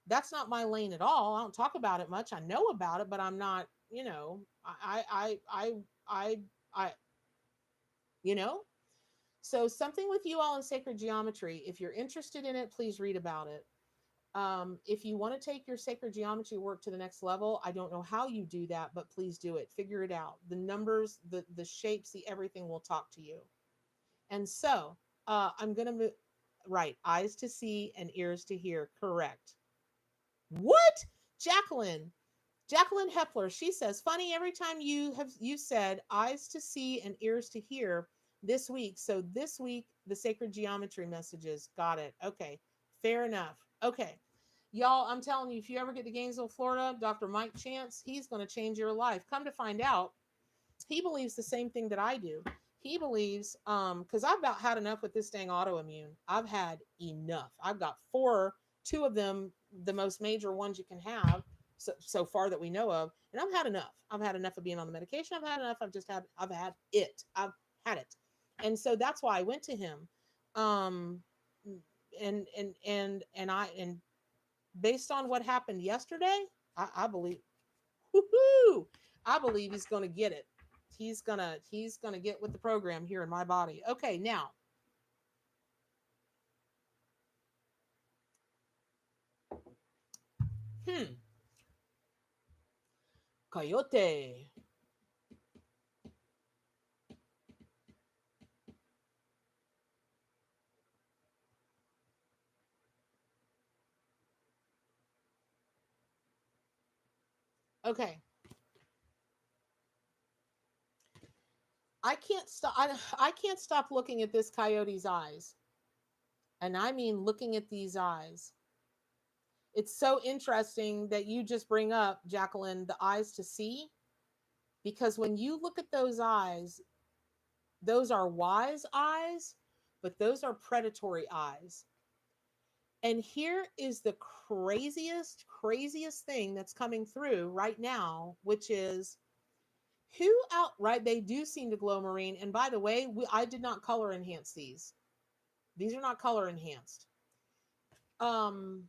That's not my lane at all. I don't talk about it much. I know about it, but I'm not, I, you know, so something with you all in sacred geometry. If you're interested in it, please read about it. If you want to take your sacred geometry work to the next level, I don't know how you do that, but please do it. Figure it out. The numbers, the shapes, the everything will talk to you. And so I'm going to move. Right. Eyes to see and ears to hear. Correct. What? Jacqueline. Jacqueline Hepler, she says, "Funny, every time you said eyes to see and ears to hear this week. So this week, the sacred geometry messages." Got it. Okay. Fair enough. Okay. Y'all, I'm telling you, if you ever get to Gainesville, Florida, Dr. Mike Chance, he's going to change your life. Come to find out, he believes the same thing that I do. He believes, because I've about had enough with this dang autoimmune. I've had enough. I've got four, two of them, the most major ones you can have so far that we know of, and I've had enough. I've had enough of being on the medication. I've had enough. I've had it. I've had it, and so that's why I went to him. Um, and based on what happened yesterday, I believe, woohoo, I believe he's going to get it. He's gonna get with the program here in my body. Okay, now, hmm, coyote. Okay, I can't stop looking at this coyote's eyes, and I mean looking at these eyes. It's so interesting that you just bring up, Jacqueline, the eyes to see, because when you look at those eyes, those are wise eyes, but those are predatory eyes. And here is the craziest thing that's coming through right now, which is who outright, they do seem to glow marine. And by the way, I did not color enhance these. These are not color enhanced. Um,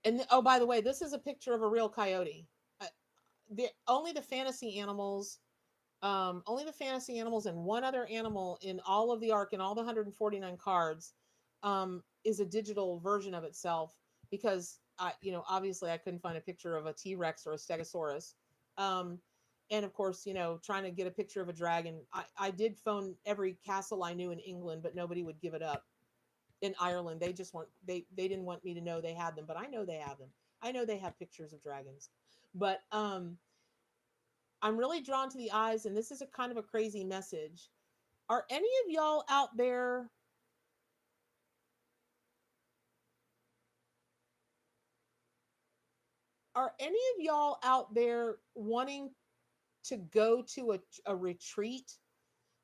and oh, by the way, this is a picture of a real coyote. Uh, only the fantasy animals, only the fantasy animals and one other animal in all of the arc and all the 149 cards is a digital version of itself, because obviously I couldn't find a picture of a T-Rex or a Stegosaurus. Um, and of course, trying to get a picture of a dragon. I did phone every castle I knew in England, but nobody would give it up. In Ireland, they just want they didn't want me to know they had them, but I know they have them. I know they have pictures of dragons. But I'm really drawn to the eyes, and this is a kind of a crazy message. Are any of y'all out there? Are any of y'all out there wanting to go to a retreat,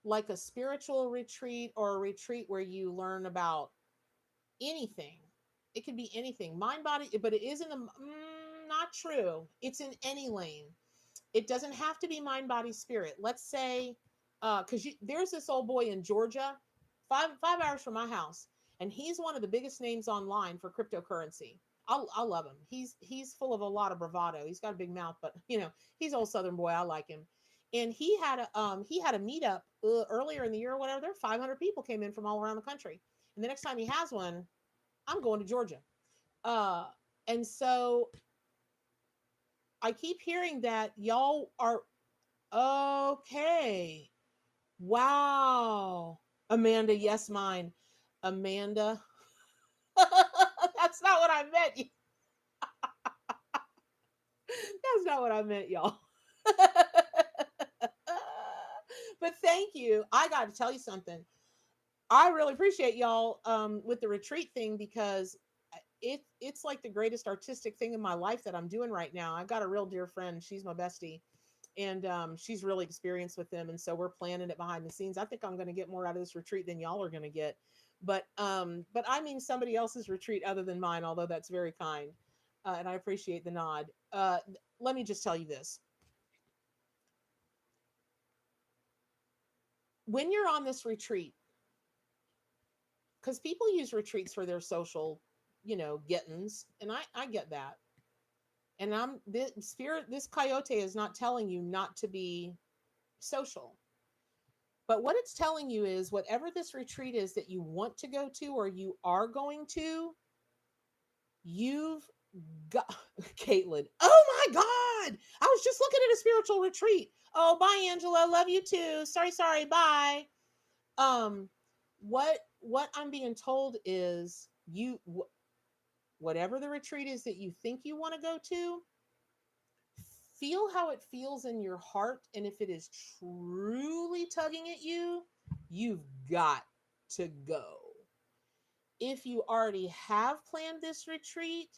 like a spiritual retreat or a retreat where you learn about anything? It could be anything, mind, body, but it isn't not true. It's in any lane. It doesn't have to be mind, body, spirit. Let's say, because there's this old boy in Georgia, five hours from my house, and he's one of the biggest names online for cryptocurrency. I love him. He's full of a lot of bravado. He's got a big mouth, but he's old Southern boy. I like him. And he had a meetup earlier in the year or whatever. There 500 people came in from all around the country. And the next time he has one, I'm going to Georgia. Uh, and so I keep hearing that y'all are okay. Wow. Amanda, yes, mine. Amanda. That's not what I meant. That's not what I meant, y'all. But thank you. I got to tell you something. I really appreciate y'all with the retreat thing, because it's like the greatest artistic thing in my life that I'm doing right now. I've got a real dear friend. She's my bestie, and she's really experienced with them, and so we're planning it behind the scenes. I think I'm going to get more out of this retreat than y'all are going to get, but I mean somebody else's retreat other than mine, although that's very kind, and I appreciate the nod. Let me just tell you this: when you're on this retreat, because people use retreats for their social, gettings, and I get that. And this coyote is not telling you not to be social. But what it's telling you is whatever this retreat is that you want to go to or you are going to, you've got Caitlin. Oh my God. I was just looking at a spiritual retreat. Oh, bye, Angela. Love you too. Sorry. Bye. Um, what I'm being told is whatever the retreat is that you think you want to go to, feel how it feels in your heart. And if it is truly tugging at you, you've got to go. If you already have planned this retreat,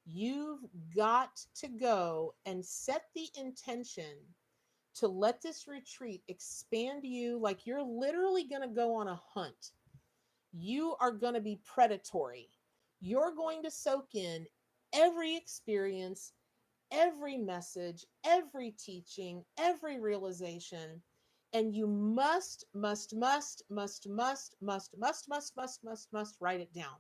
you've got to go and set the intention to let this retreat expand you. Like you're literally going to go on a hunt. You are going to be predatory. You're going to soak in every experience, every message, every teaching, every realization. And you must write it down,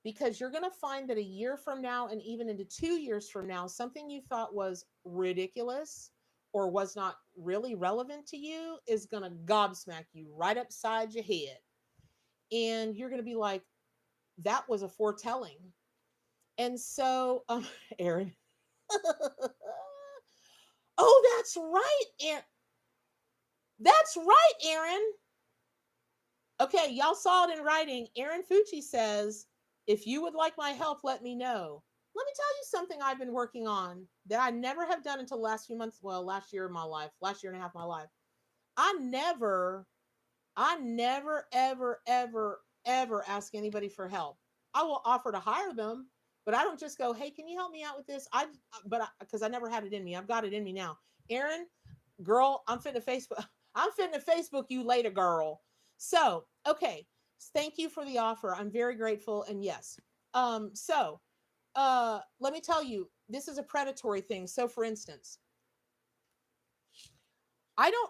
because you're going to find that a year from now and even into 2 years from now, something you thought was ridiculous or was not really relevant to you is going to gobsmack you right upside your head. And you're going to be like, that was a foretelling. And so, Aaron, oh, that's right. And that's right, Aaron. Okay, y'all saw it in writing. Aaron Fucci says, if you would like my help, let me know. Let me tell you something I've been working on that I never have done until last few months. Well, last year of my life, last year and a half of my life. I never, ever, ever, ever ask anybody for help. I will offer to hire them, but I don't just go, hey, can you help me out with this? Because I never had it in me. I've got it in me now. Aaron, girl, I'm finna Facebook. I'm finna Facebook you later, girl. So, okay. Thank you for the offer. I'm very grateful. And yes. Let me tell you, this is a predatory thing. So for instance, I don't,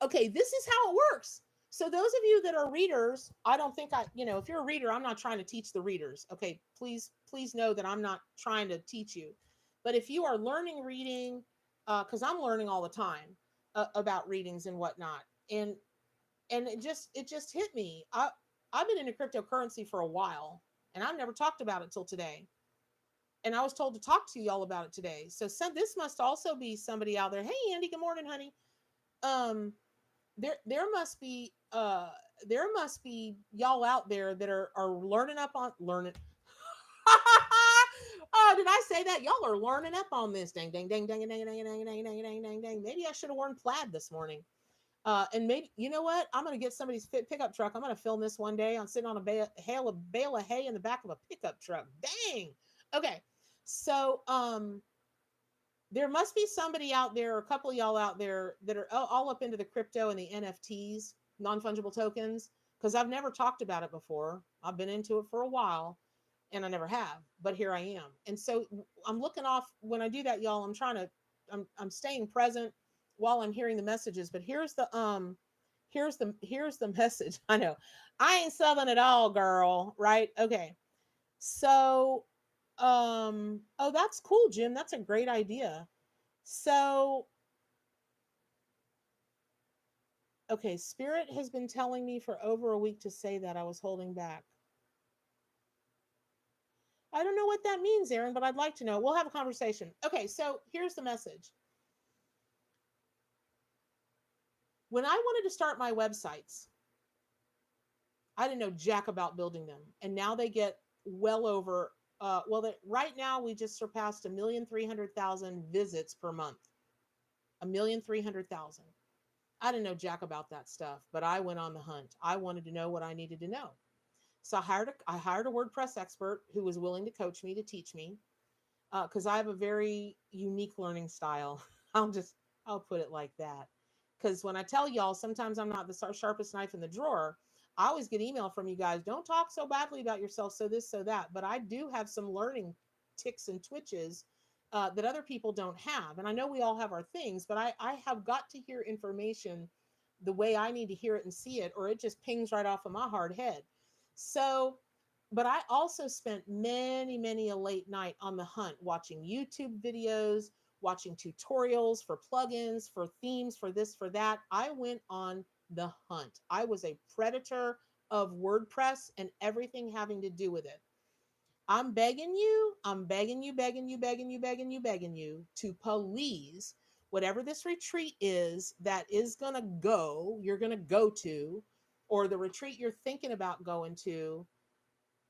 okay, this is how it works. So those of you that are readers, I don't think if you're a reader, I'm not trying to teach the readers. Okay, please know that I'm not trying to teach you. But if you are learning reading, because I'm learning all the time about readings and whatnot, and it just hit me. I've been into cryptocurrency for a while, and I've never talked about it till today. And I was told to talk to y'all about it today. So this must also be somebody out there. Hey, Andy, good morning, honey. Um, there must be y'all out there that are learning up on learning. Oh, did I say that? Y'all are learning up on this. Dang, dang, dang, dang, dang, dang, dang, dang, dang, dang, dang, dang. Maybe I should have worn plaid this morning. And maybe, you know what? I'm gonna get somebody's pickup truck. I'm gonna film this one day. I'm sitting on a bale of hay in the back of a pickup truck. Dang. Okay. So there must be somebody out there, or a couple of y'all out there that are all up into the crypto and the NFTs, non-fungible tokens, because I've never talked about it before. I've been into it for a while and I never have, but here I am. And so I'm looking off when I do that, y'all. I'm staying present while I'm hearing the messages, but here's the message. I know I ain't Southern at all, girl. Right. Okay. So, oh, that's cool, Jim. That's a great idea. So, okay, Spirit has been telling me for over a week to say that I was holding back. I don't know what that means, Aaron, but I'd like to know. We'll have a conversation. Okay, so here's the message. When I wanted to start my websites, I didn't know jack about building them. And now they get well over, right now we just surpassed 1,300,000 visits per month. 1,300,000. I didn't know jack about that stuff, but I went on the hunt. I wanted to know what I needed to know. So I hired a WordPress expert who was willing to coach me, to teach me, because I have a very unique learning style. I'll put it like that. Because when I tell y'all, sometimes I'm not the sharpest knife in the drawer. I always get email from you guys. Don't talk so badly about yourself. So this, so that. But I do have some learning ticks and twitches that other people don't have. And I know we all have our things, but I have got to hear information the way I need to hear it and see it, or it just pings right off of my hard head. So, but I also spent many, many a late night on the hunt, watching YouTube videos, watching tutorials for plugins, for themes, for this, for that. I went on the hunt. I was a predator of WordPress and everything having to do with it. I'm begging you, begging you, begging you, begging you, begging you to please, whatever this retreat is that is you're gonna go to, or the retreat you're thinking about going to,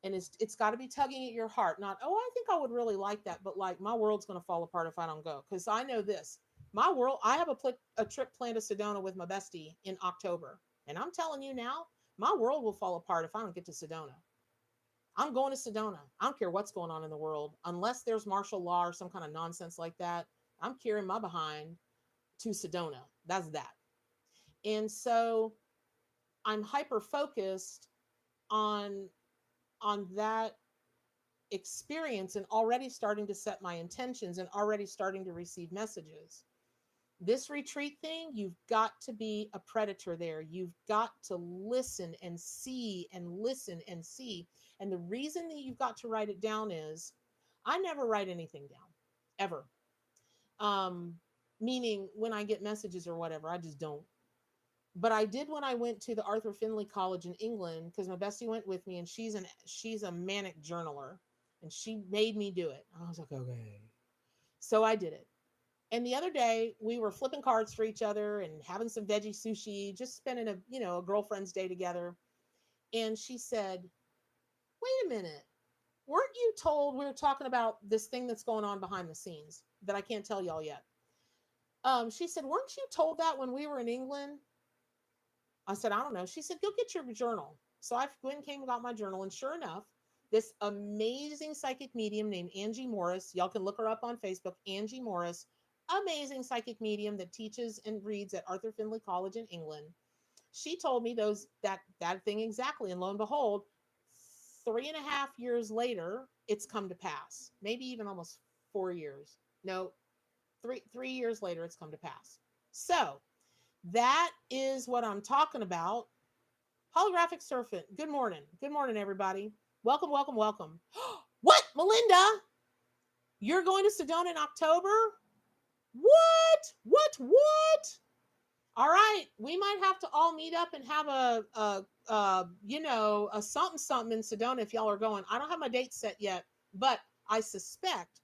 and it's got to be tugging at your heart. Not, oh, I think I would really like that, but like my world's gonna fall apart if I don't go. Because I know this, my world. I have a trip planned to Sedona with my bestie in October, and I'm telling you now, my world will fall apart if I don't get to Sedona. I'm going to Sedona. I don't care what's going on in the world, unless there's martial law or some kind of nonsense like that. I'm carrying my behind to Sedona. That's that. And so I'm hyper focused on that experience and already starting to set my intentions and already starting to receive messages. This retreat thing, you've got to be a predator there. You've got to listen and see and listen and see. And the reason that you've got to write it down is I never write anything down ever. Um, Meaning when I get messages or whatever, I just don't. But I did when I went to the Arthur Findlay College in England because my bestie went with me and she's a manic journaler and she made me do it. I was like, okay. So I did it. And the other day we were flipping cards for each other and having some veggie sushi, just spending a girlfriend's day together. And she said, "Wait a minute. Weren't you told we were talking about this thing that's going on behind the scenes that I can't tell y'all yet?" She said, "Weren't you told that when we were in England?" I said, "I don't know." She said, "Go get your journal." So I went and came and got my journal. And sure enough, this amazing psychic medium named Angie Morris, y'all can look her up on Facebook, Angie Morris, amazing psychic medium that teaches and reads at Arthur Findlay College in England. She told me that thing exactly. And lo and behold, 3.5 years later, it's come to pass. Maybe even almost 4 years. No, three years later, it's come to pass. So that is what I'm talking about. Holographic Serpent. Good morning. Good morning, everybody. Welcome, welcome, welcome. What, Melinda? You're going to Sedona in October? What? What? All right, we might have to all meet up and have a something something in Sedona if y'all are going. I don't have my date set yet, but I suspect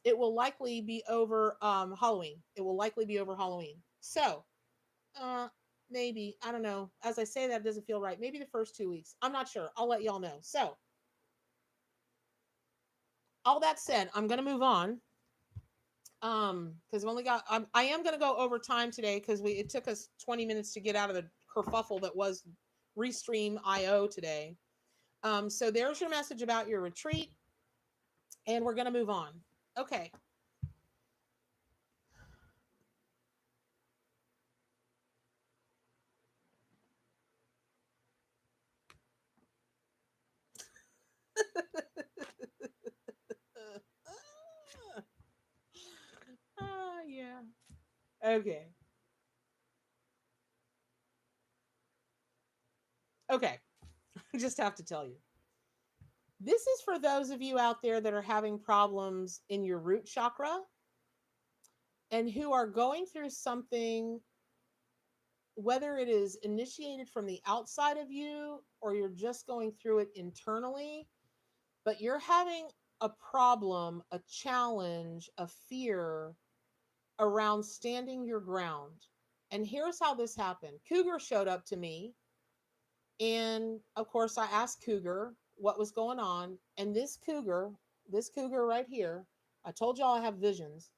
it will likely be over Halloween. It will likely be over Halloween. So, uh, maybe I don't know. As I say that, it doesn't feel right. Maybe the first 2 weeks. I'm not sure. I'll let y'all know. So, all that said, I'm gonna move on. Because I've only got. I am gonna go over time today because it took us 20 minutes to get out of the kerfuffle that was Restream IO today. So there's your message about your retreat, and we're gonna move on. Okay. Yeah. Okay. Okay. I just have to tell you. This is for those of you out there that are having problems in your root chakra and who are going through something, whether it is initiated from the outside of you or you're just going through it internally, but you're having a problem, a challenge, a fear around standing your ground. And here's how this happened. Cougar showed up to me. And of course, I asked Cougar what was going on. And this cougar right here, I told y'all I have visions.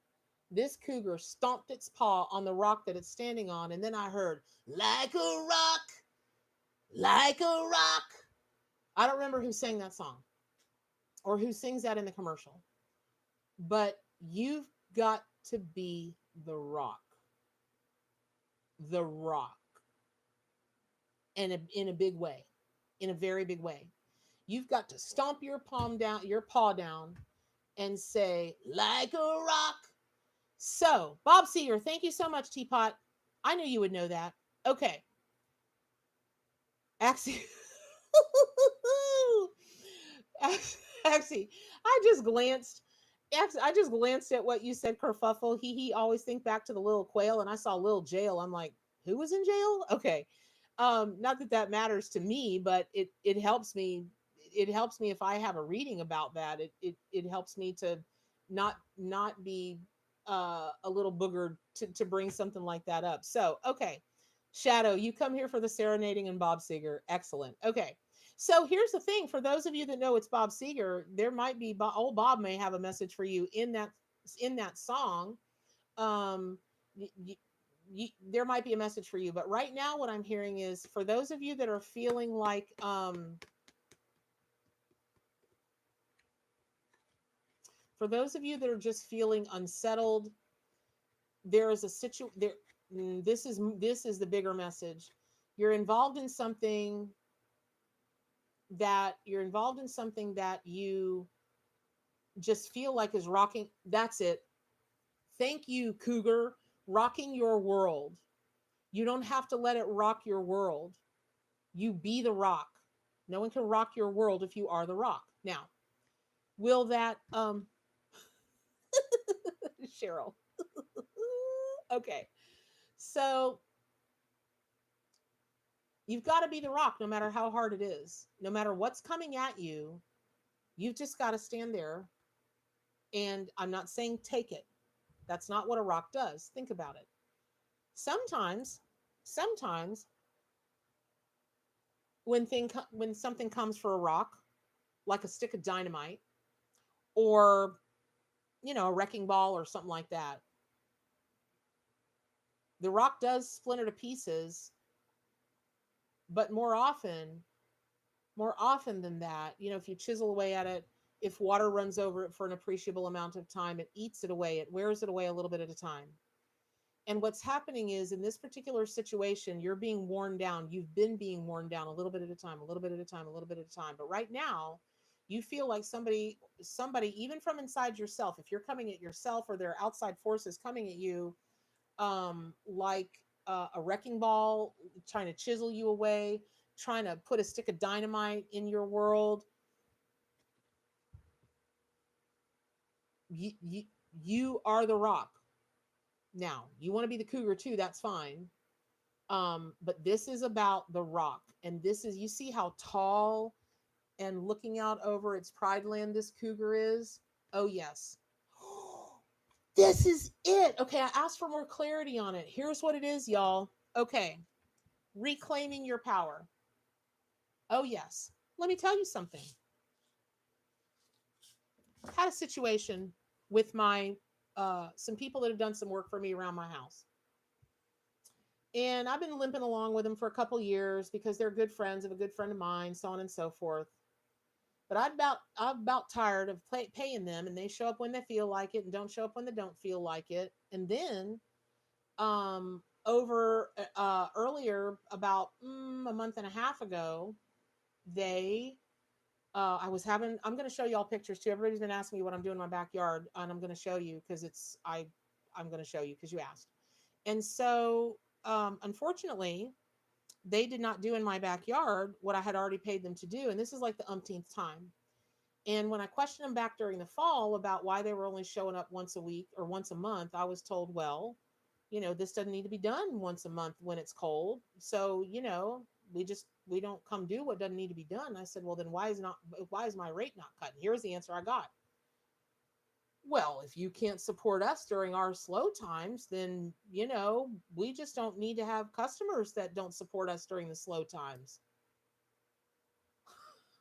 This cougar stomped its paw on the rock that it's standing on. And then I heard, like a rock, like a rock. I don't remember who sang that song or who sings that in the commercial, but you've got to be the rock, the rock, and in a big way, in a very big way. You've got to stomp your paw down, and say, like a rock. So, Bob Seger, thank you so much, Teapot. I knew you would know that. Okay. Actually, actually, I just glanced. I just glanced at what you said, kerfuffle. He always think back to the little quail, and I saw little jail. I'm like, who was in jail? Okay, not that that matters to me, but it helps me. It helps me if I have a reading about that. It helps me to not be a little booger to bring something like that up. So okay, Shadow, you come here for the serenading and Bob Seger. Excellent. Okay. So here's the thing: for those of you that know it's Bob Seger, there might be old Bob may have a message for you in that song. Um, there might be a message for you, but right now, what I'm hearing is for those of you that are feeling like for those of you that are just feeling unsettled, there is a there. This is the bigger message. You're involved in something that you just feel like is rocking. That's it. Thank you, Cougar. Rocking your world. You don't have to let it rock your world. You be the rock. No one can rock your world if you are the rock. Now, will that Cheryl. Okay. So you've got to be the rock no matter how hard it is. No matter what's coming at you, you've just got to stand there. And I'm not saying take it. That's not what a rock does. Think about it. Sometimes, sometimes when something comes for a rock, like a stick of dynamite or a wrecking ball or something like that, the rock does splinter to pieces, but more often than that, if you chisel away at it, if water runs over it for an appreciable amount of time, it eats it away, it wears it away a little bit at a time. And what's happening is in this particular situation, you're being worn down. You've been being worn down a little bit at a time, a little bit at a time, a little bit at a time. But right now, you feel like somebody, even from inside yourself, if you're coming at yourself or there are outside forces coming at you, like a wrecking ball, trying to chisel you away, trying to put a stick of dynamite in your world, you, you, you are the rock. Now, you want to be the cougar too, that's fine. But this is about the rock. And this is, you see how tall and looking out over its pride land this cougar is? Oh, yes. This is it. Okay, I asked for more clarity on it. Here's what it is, y'all. Okay, reclaiming your power. Oh, yes. Let me tell you something. Had a situation with my some people that have done some work for me around my house. And I've been limping along with them for a couple years because they're good friends of a good friend of mine, so on and so forth. But I'm about tired of paying them, and they show up when they feel like it, and don't show up when they don't feel like it. And then over earlier, about a month and a half ago, they I was having. I'm going to show you all pictures too. Everybody's been asking me what I'm doing in my backyard, and I'm going to show you because I'm going to show you because you asked. And so, unfortunately, they did not do in my backyard what I had already paid them to do, and this is like the umpteenth time. And when I questioned them back during the fall about why they were only showing up once a week or once a month, I was told, well, this doesn't need to be done once a month when it's cold. So, we don't come do what doesn't need to be done. I said, well, then why is my rate not cut? And here's the answer I got. Well, if you can't support us during our slow times, then, we just don't need to have customers that don't support us during the slow times.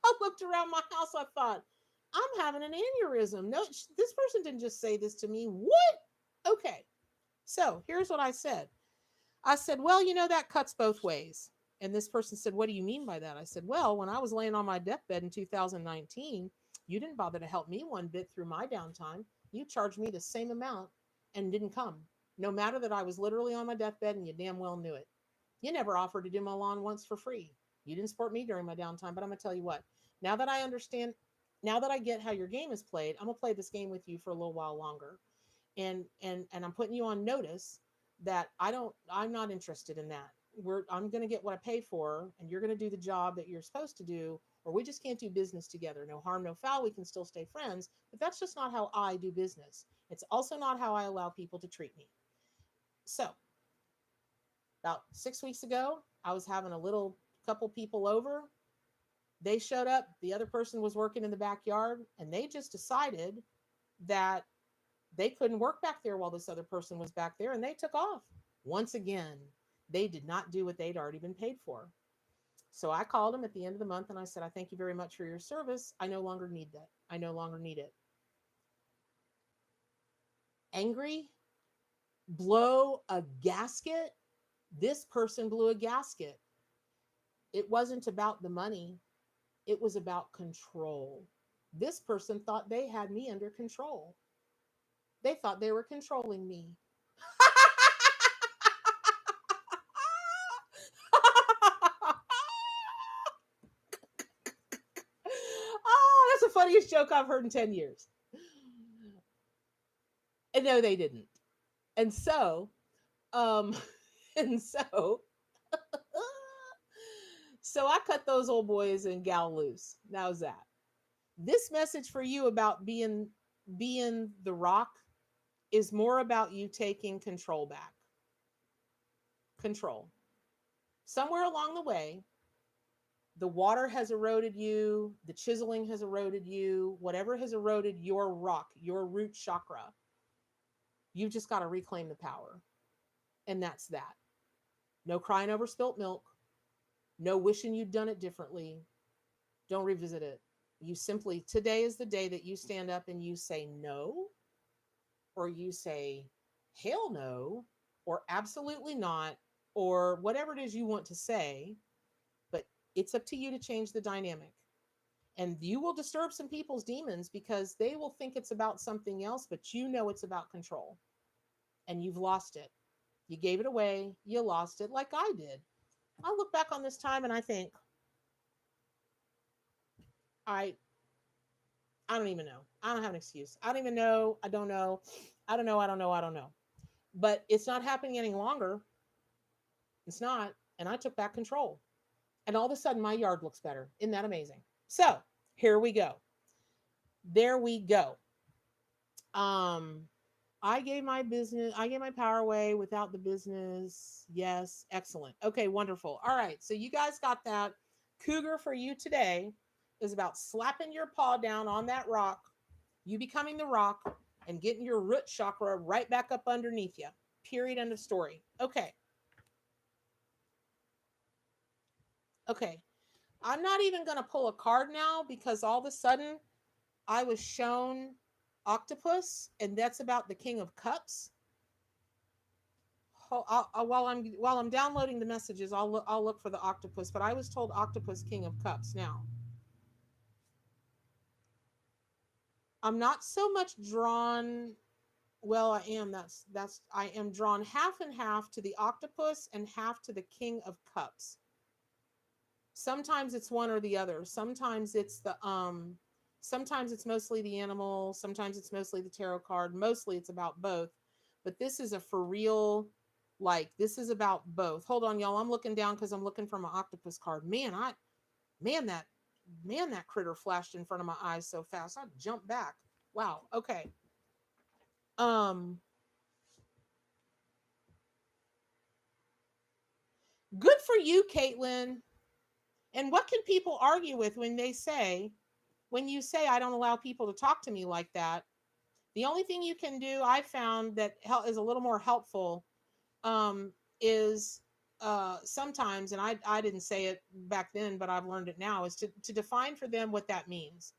I looked around my house. I thought, I'm having an aneurysm. No, this person didn't just say this to me. What? Okay. So here's what I said. I said, well, that cuts both ways. And this person said, what do you mean by that? I said, well, when I was laying on my deathbed in 2019, you didn't bother to help me one bit through my downtime. You charged me the same amount and didn't come, no matter that I was literally on my deathbed and you damn well knew it. You never offered to do my lawn once for free. You didn't support me during my downtime, but I'm going to tell you what. Now that I understand, now that I get how your game is played, I'm going to play this game with you for a little while longer. And I'm putting you on notice that I'm not interested in that. I'm going to get what I pay for, and you're going to do the job that you're supposed to do, or we just can't do business together. No harm, no foul. We can still stay friends, but that's just not how I do business. It's also not how I allow people to treat me. So about 6 weeks ago, I was having a little couple people over. They showed up. The other person was working in the backyard, and they just decided that they couldn't work back there while this other person was back there, and they took off. Once again, they did not do what they'd already been paid for. So I called them at the end of the month and I said, I thank you very much for your service. I no longer need that. I no longer need it. Angry? Blow a gasket? This person blew a gasket. It wasn't about the money, it was about control. This person thought they had me under control. They thought they were controlling me. Oh, that's the funniest joke I've heard in 10 years. And no, they didn't. And so, um, and so I cut those old boys and gal loose. How's that? This message for you about being the rock is more about you taking control back. Control. Somewhere along the way, the water has eroded you, the chiseling has eroded you, whatever has eroded your rock, your root chakra. You've just got to reclaim the power. And that's that. No crying over spilt milk. No wishing you'd done it differently. Don't revisit it. You simply, today is the day that you stand up and you say no, or you say hell no, or absolutely not, or whatever it is you want to say. But it's up to you to change the dynamic. And you will disturb some people's demons because they will think it's about something else, but you know it's about control. And you've lost it. You gave it away, you lost it, like I did. I look back on this time and I think, I I don't even know. I don't have an excuse. I don't even know. I don't know. I don't know. I don't know. I don't know. But it's not happening any longer. It's not. And I took back control. And all of a sudden my yard looks better. Isn't that amazing? So here we go. There we go. Um, I gave my power away without the business. Yes, excellent. Okay, wonderful. All right, so you guys got that. Cougar for you today is about slapping your paw down on that rock, you becoming the rock, and getting your root chakra right back up underneath you. Period. End of story. Okay. Okay. I'm not even going to pull a card now because all of a sudden I was shown octopus, and that's about the King of Cups. While I'm downloading the messages, I'll look for the octopus. But I was told octopus King of Cups. Now I'm not so much drawn. Well, I am. I am drawn half and half to the octopus and half to the King of Cups. Sometimes it's one or the other. Sometimes it's mostly the animal, sometimes it's mostly the tarot card, mostly it's about both. But this is a for real, like, this is about both. Hold on, y'all. I'm looking down because I'm looking for my octopus card. Man, that that critter flashed in front of my eyes so fast. I jumped back. Wow. Okay. Um, good for you, Caitlin. And what can people argue with when you say I don't allow people to talk to me like that? The only thing you can do, I found that is a little more helpful, is sometimes, and I didn't say it back then, but I've learned it now, is to define for them what that means.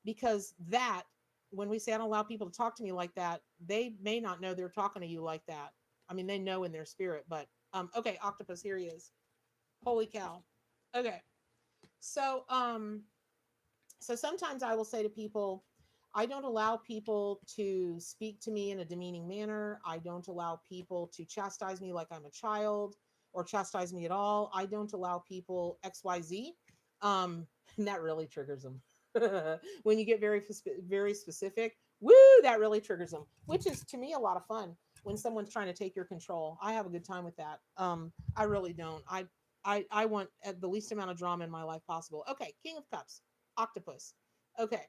Because that, when we say I don't allow people to talk to me like that, they may not know they're talking to you like that. I mean, they know in their spirit, but okay, octopus, here he is. Holy cow. Okay. So so sometimes I will say to people, I don't allow people to speak to me in a demeaning manner. I don't allow people to chastise me like I'm a child or chastise me at all. I don't allow people XYZ. And that really triggers them. When you get very specific, woo, that really triggers them, which is to me a lot of fun. When someone's trying to take your control, I have a good time with that. I really don't. I want the least amount of drama in my life possible. Okay, King of Cups, octopus. Okay.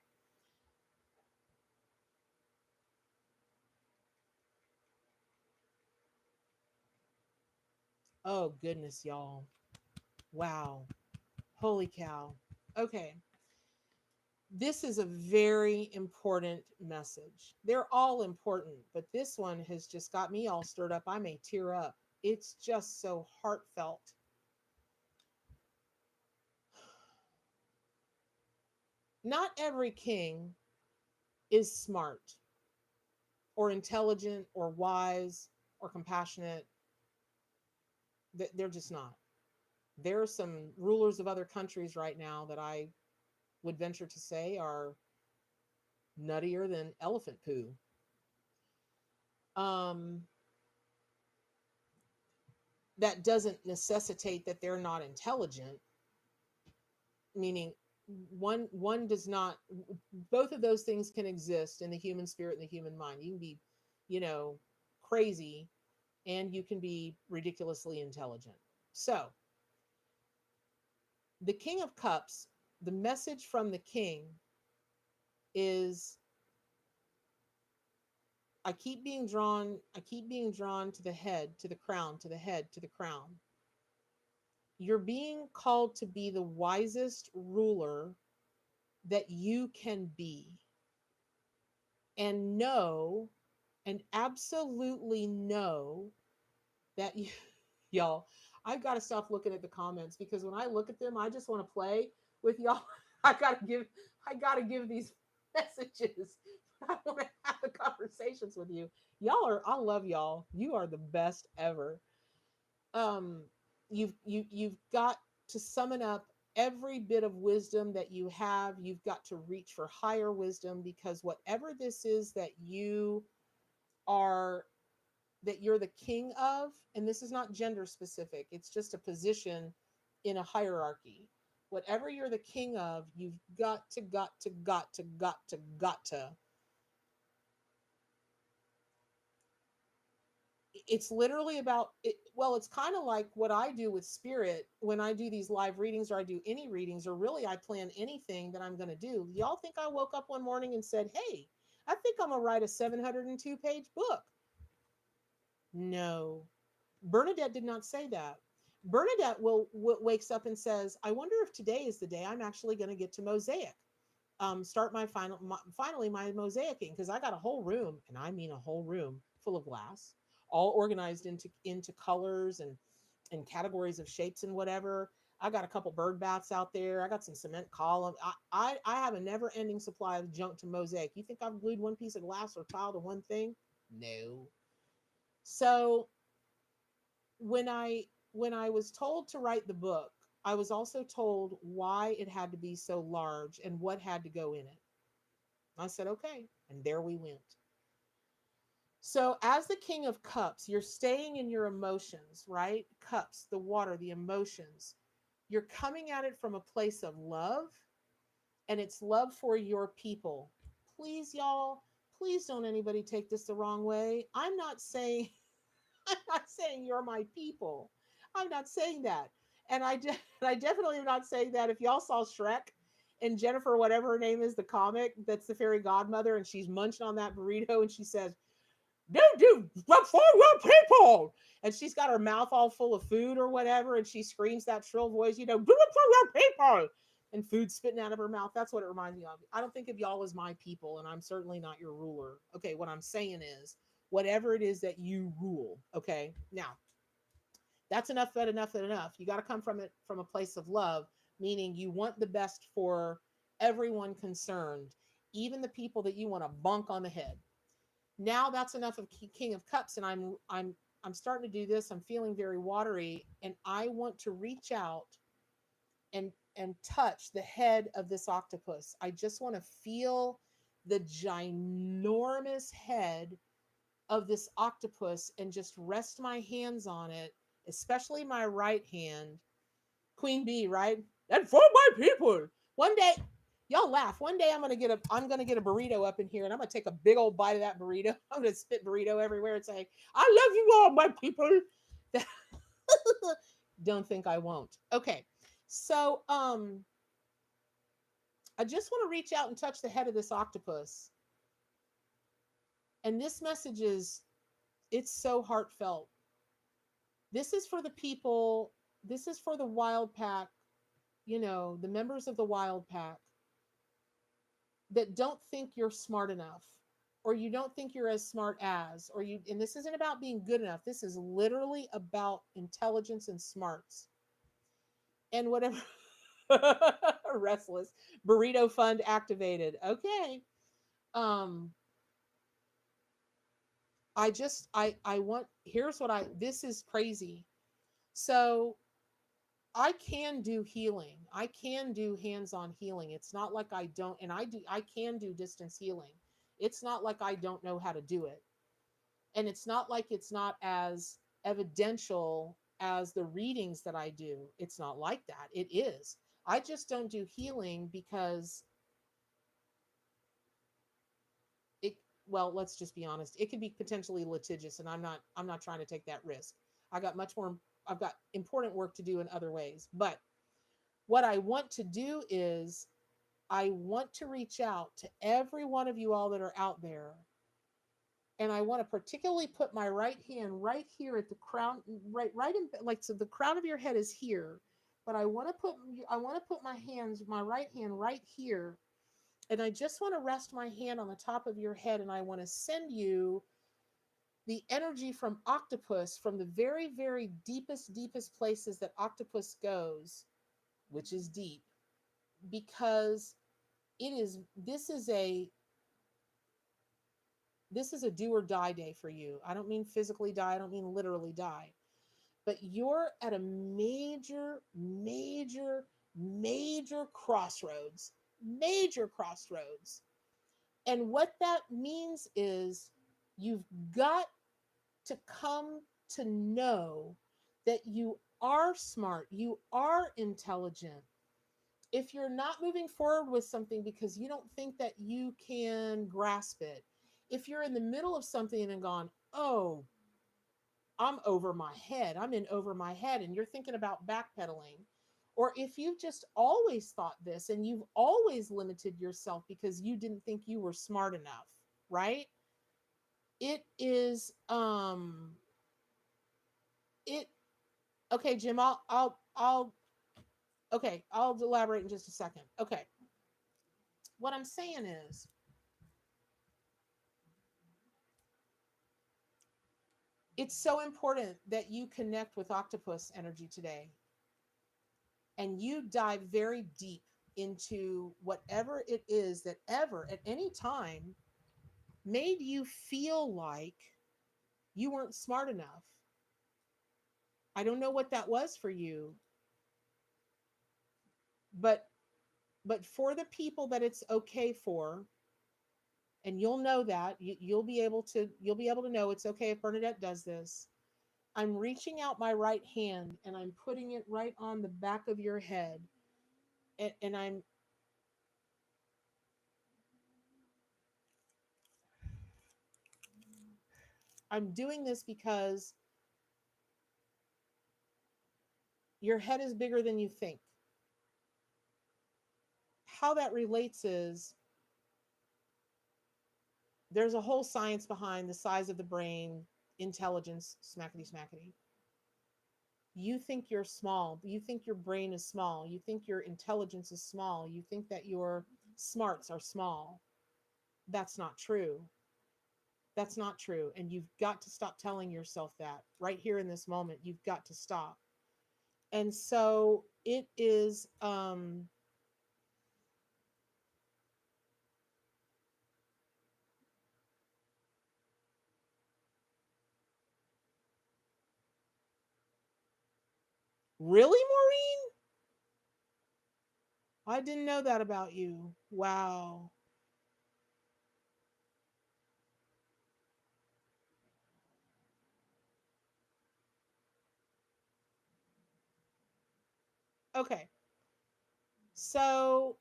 Oh goodness, y'all. Wow. Holy cow. Okay. This is a very important message. They're all important, but this one has just got me all stirred up. I may tear up. It's just so heartfelt. Not every king is smart or intelligent or wise or compassionate. They're just not. There are some rulers of other countries right now that I would venture to say are nuttier than elephant poo. Um, that doesn't necessitate that they're not intelligent, meaning one does not, both of those things can exist in the human spirit and the human mind. You can be, you know, crazy, and you can be ridiculously intelligent. So the King of Cups, the message from the king is, I keep being drawn to the head, to the crown, to the head, to the crown. You're being called to be the wisest ruler that you can be, and know, and absolutely know that you, y'all, I've got to stop looking at the comments, because when I look at them, I just want to play with y'all. I gotta give, I gotta give these messages. I want to have the conversations with you. Y'all are, I love y'all. You are the best ever. Um, you've got to summon up every bit of wisdom that you have. You've got to reach for higher wisdom, because whatever this is that you are, that you're the king of, and this is not gender specific, it's just a position in a hierarchy. Whatever you're the king of, you've got to it's literally about it. Well, it's kind of like what I do with spirit when I do these live readings, or I do any readings, or really I plan anything that I'm going to do. Y'all think I woke up one morning and said, hey, I think I'm going to write a 702-page book? No. Bernadette did not say that. Bernadette wakes up and says, I wonder if today is the day I'm actually going to get to mosaic. Start finally my mosaicing, because I got a whole room, and I mean a whole room full of glass, all organized into colors and categories of shapes and whatever. I got a couple bird baths out there. I got some cement column. I have a never ending supply of junk to mosaic. You think I've glued one piece of glass or tile to one thing? No. So when I was told to write the book, I was also told why it had to be so large and what had to go in it. I said, okay. And there we went. So, as the King of Cups, you're staying in your emotions, right? Cups, the water, the emotions. You're coming at it from a place of love, and it's love for your people. Please, y'all, please don't anybody take this the wrong way. I'm not saying I'm not saying you're my people. I'm not saying that. And I definitely am not saying that. If y'all saw Shrek and Jennifer, whatever her name is, the comic, that's the fairy godmother, and she's munching on that burrito and she says, do for your people. And she's got her mouth all full of food or whatever, and she screams that shrill voice, do it for your people. And food spitting out of her mouth. That's what it reminds me of. I don't think of y'all as my people, and I'm certainly not your ruler. Okay, what I'm saying is, whatever it is that you rule. Okay, now that's enough, but enough, and enough. You got to come from it from a place of love, meaning you want the best for everyone concerned, even the people that you want to bonk on the head. Now that's enough of King of Cups, and I'm starting to do this. I'm feeling very watery, and I want to reach out and touch the head of this octopus. I just want to feel the ginormous head of this octopus and just rest my hands on it, especially my right hand. Queen bee, right? And for my people. One day, y'all laugh. One day I'm gonna get a burrito up in here, and I'm gonna take a big old bite of that burrito. I'm gonna spit burrito everywhere and say, I love you all, my people. Don't think I won't. Okay. So I just want to reach out and touch the head of this octopus. And this message is, it's so heartfelt. This is for the people, this is for the wild pack, the members of the wild pack that don't think you're smart enough, or you don't think you're as smart as, and this isn't about being good enough. This is literally about intelligence and smarts. And whatever. Restless. Burrito fund activated. Okay. Um, I want, here's what this is crazy. So I can do healing. I can do hands-on healing. It's not like I don't, and I can do distance healing. It's not like I don't know how to do it. And it's not like it's not as evidential as the readings that I do. It's not like that. It is. I just don't do healing because it, well, let's just be honest. It could be potentially litigious, and I'm not trying to take that risk. I got much more I've got important work to do in other ways. But what I want to do is I want to reach out to every one of you all that are out there. And I want to particularly put my right hand right here at the crown, right in, like, so the crown of your head is here, but I want to put my right hand right here, and I just want to rest my hand on the top of your head, and I want to send you the energy from octopus, from the very, very deepest places that octopus goes, which is deep, because it is this is a do or die day for you. I don't mean physically die, I don't mean literally die, but you're at a major crossroads, major crossroads. And what that means is you've got to come to know that you are smart, you are intelligent. If you're not moving forward with something because you don't think that you can grasp it, if you're in the middle of something and gone, oh, I'm over my head, I'm in over my head, and you're thinking about backpedaling, or if you've just always thought this and you've always limited yourself because you didn't think you were smart enough, right? It is it okay, Jim, I'll okay, I'll elaborate in just a second. Okay. What I'm saying is it's so important that you connect with octopus energy today and you dive very deep into whatever it is that ever at any time made you feel like you weren't smart enough. I don't know what that was for you, but for the people that it's okay for, and you'll know that you'll be able to know it's okay if Bernadette does this. I'm reaching out my right hand and I'm putting it right on the back of your head, and I'm doing this because your head is bigger than you think. How that relates is there's a whole science behind the size of the brain, intelligence, smackety smackety. You think you're small. You think your brain is small. You think your intelligence is small. You think that your smarts are small. That's not true. That's not true. And you've got to stop telling yourself that right here in this moment. You've got to stop. And so it is really, Maureen? I didn't know that about you. Wow. Okay. So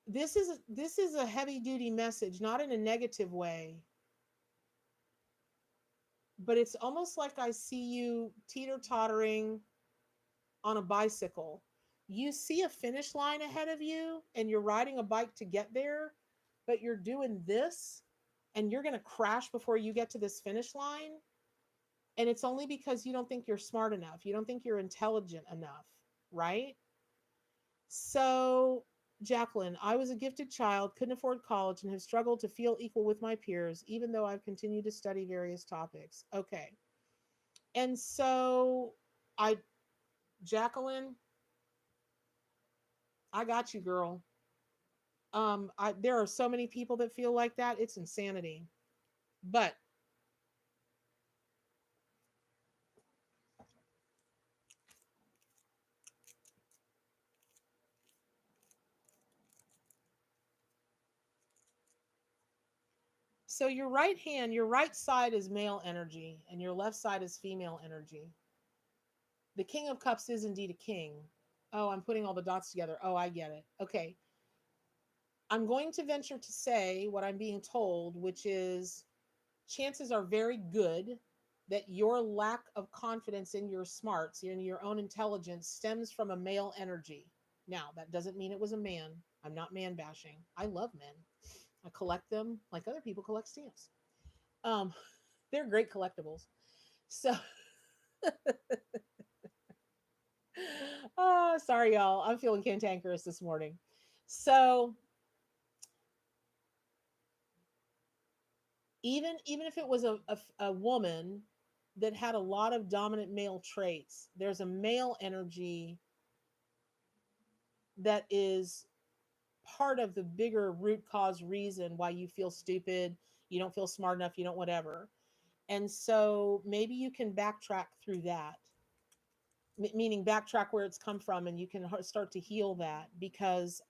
this is a heavy duty message, not in a negative way, but it's almost like I see you teeter tottering on a bicycle. You see a finish line ahead of you and you're riding a bike to get there, but you're doing this and you're going to crash before you get to this finish line. And it's only because you don't think you're smart enough. You don't think you're intelligent enough, right? So, Jacqueline, I was a gifted child, couldn't afford college, and have struggled to feel equal with my peers, even though I've continued to study various topics. Okay. And so, I, Jacqueline, I got you, girl. There are so many people that feel like that. It's insanity. But So your right hand, your right side is male energy, and your left side is female energy. The King of Cups is indeed a king. Oh, I'm putting all the dots together. Oh, I get it. Okay. I'm going to venture to say what I'm being told, which is chances are very good that your lack of confidence in your smarts, in your own intelligence, stems from a male energy. Now, that doesn't mean it was a man. I'm not man bashing. I love men. I collect them like other people collect stamps. Um, they're great collectibles. So, oh, sorry, y'all. I'm feeling cantankerous this morning. So, even if it was a woman that had a lot of dominant male traits, there's a male energy that is part of the bigger root cause reason why you feel stupid, you don't feel smart enough, you don't whatever. And so maybe you can backtrack through that, meaning backtrack where it's come from, and you can start to heal that because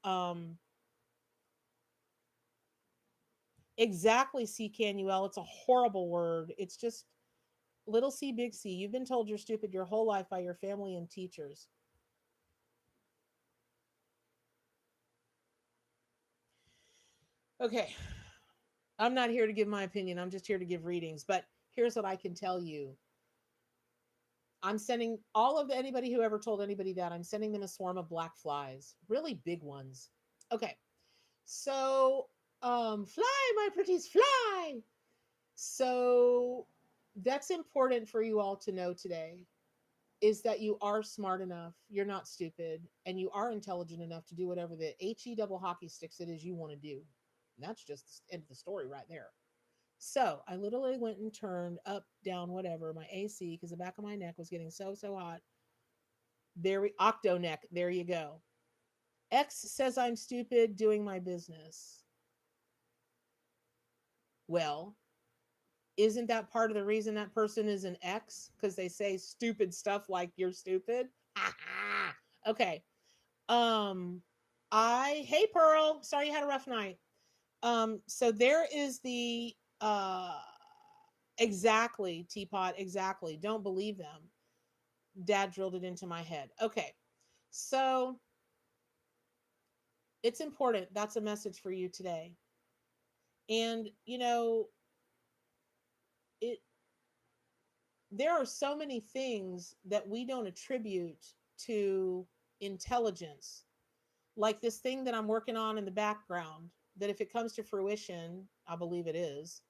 exactly, C Canuel, it's a horrible word. It's just little c big C. You've been told you're stupid your whole life by your family and teachers. Okay, I'm not here to give my opinion, I'm just here to give readings, but here's what I can tell you. I'm sending all of anybody who ever told anybody that, I'm sending them a swarm of black flies, really big ones. Okay. So, fly, my pretties, fly. So, that's important for you all to know today, is that you are smart enough, you're not stupid, and you are intelligent enough to do whatever the HE double hockey sticks it is you want to do. And that's just the end of the story right there. So I literally went and turned up, down, whatever, my AC because the back of my neck was getting so hot. There we octo neck. There you go. X says I'm stupid doing my business. Well, isn't that part of the reason that person is an X? Because they say stupid stuff like you're stupid. Okay. Um, hey Pearl, sorry you had a rough night. So there is the exactly, teapot, exactly. Don't believe them. Dad drilled it into my head. Okay. So it's important. That's a message for you today. And it there are so many things that we don't attribute to intelligence. Like this thing that I'm working on in the background, that if it comes to fruition, I believe it is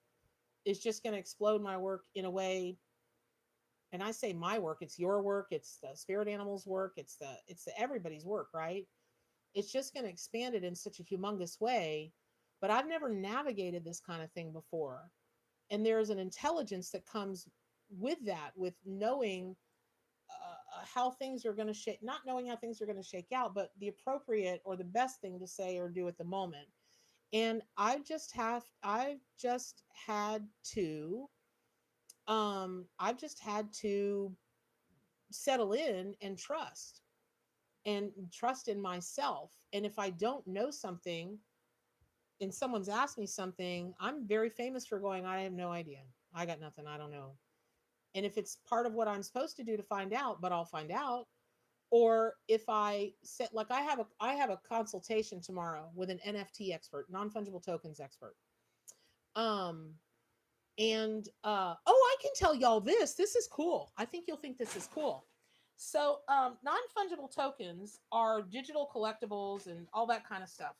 just going to explode my work in a way. And I say my work, it's your work, it's the spirit animals work, it's the everybody's work, right? It's just going to expand it in such a humongous way. But I've never navigated this kind of thing before. And there's an intelligence that comes with that, with knowing how things are going to shake, not knowing how things are going to shake out, but the appropriate or the best thing to say or do at the moment. And I've just had to settle in and trust in myself. And if I don't know something and someone's asked me something, I'm very famous for going, I have no idea. I got nothing. I don't know. And if it's part of what I'm supposed to do to find out, but I'll find out. Or if I set, like I have a consultation tomorrow with an NFT expert, non-fungible tokens expert. Um oh, I can tell y'all this. This is cool. I think you'll think this is cool. So, non-fungible tokens are digital collectibles and all that kind of stuff.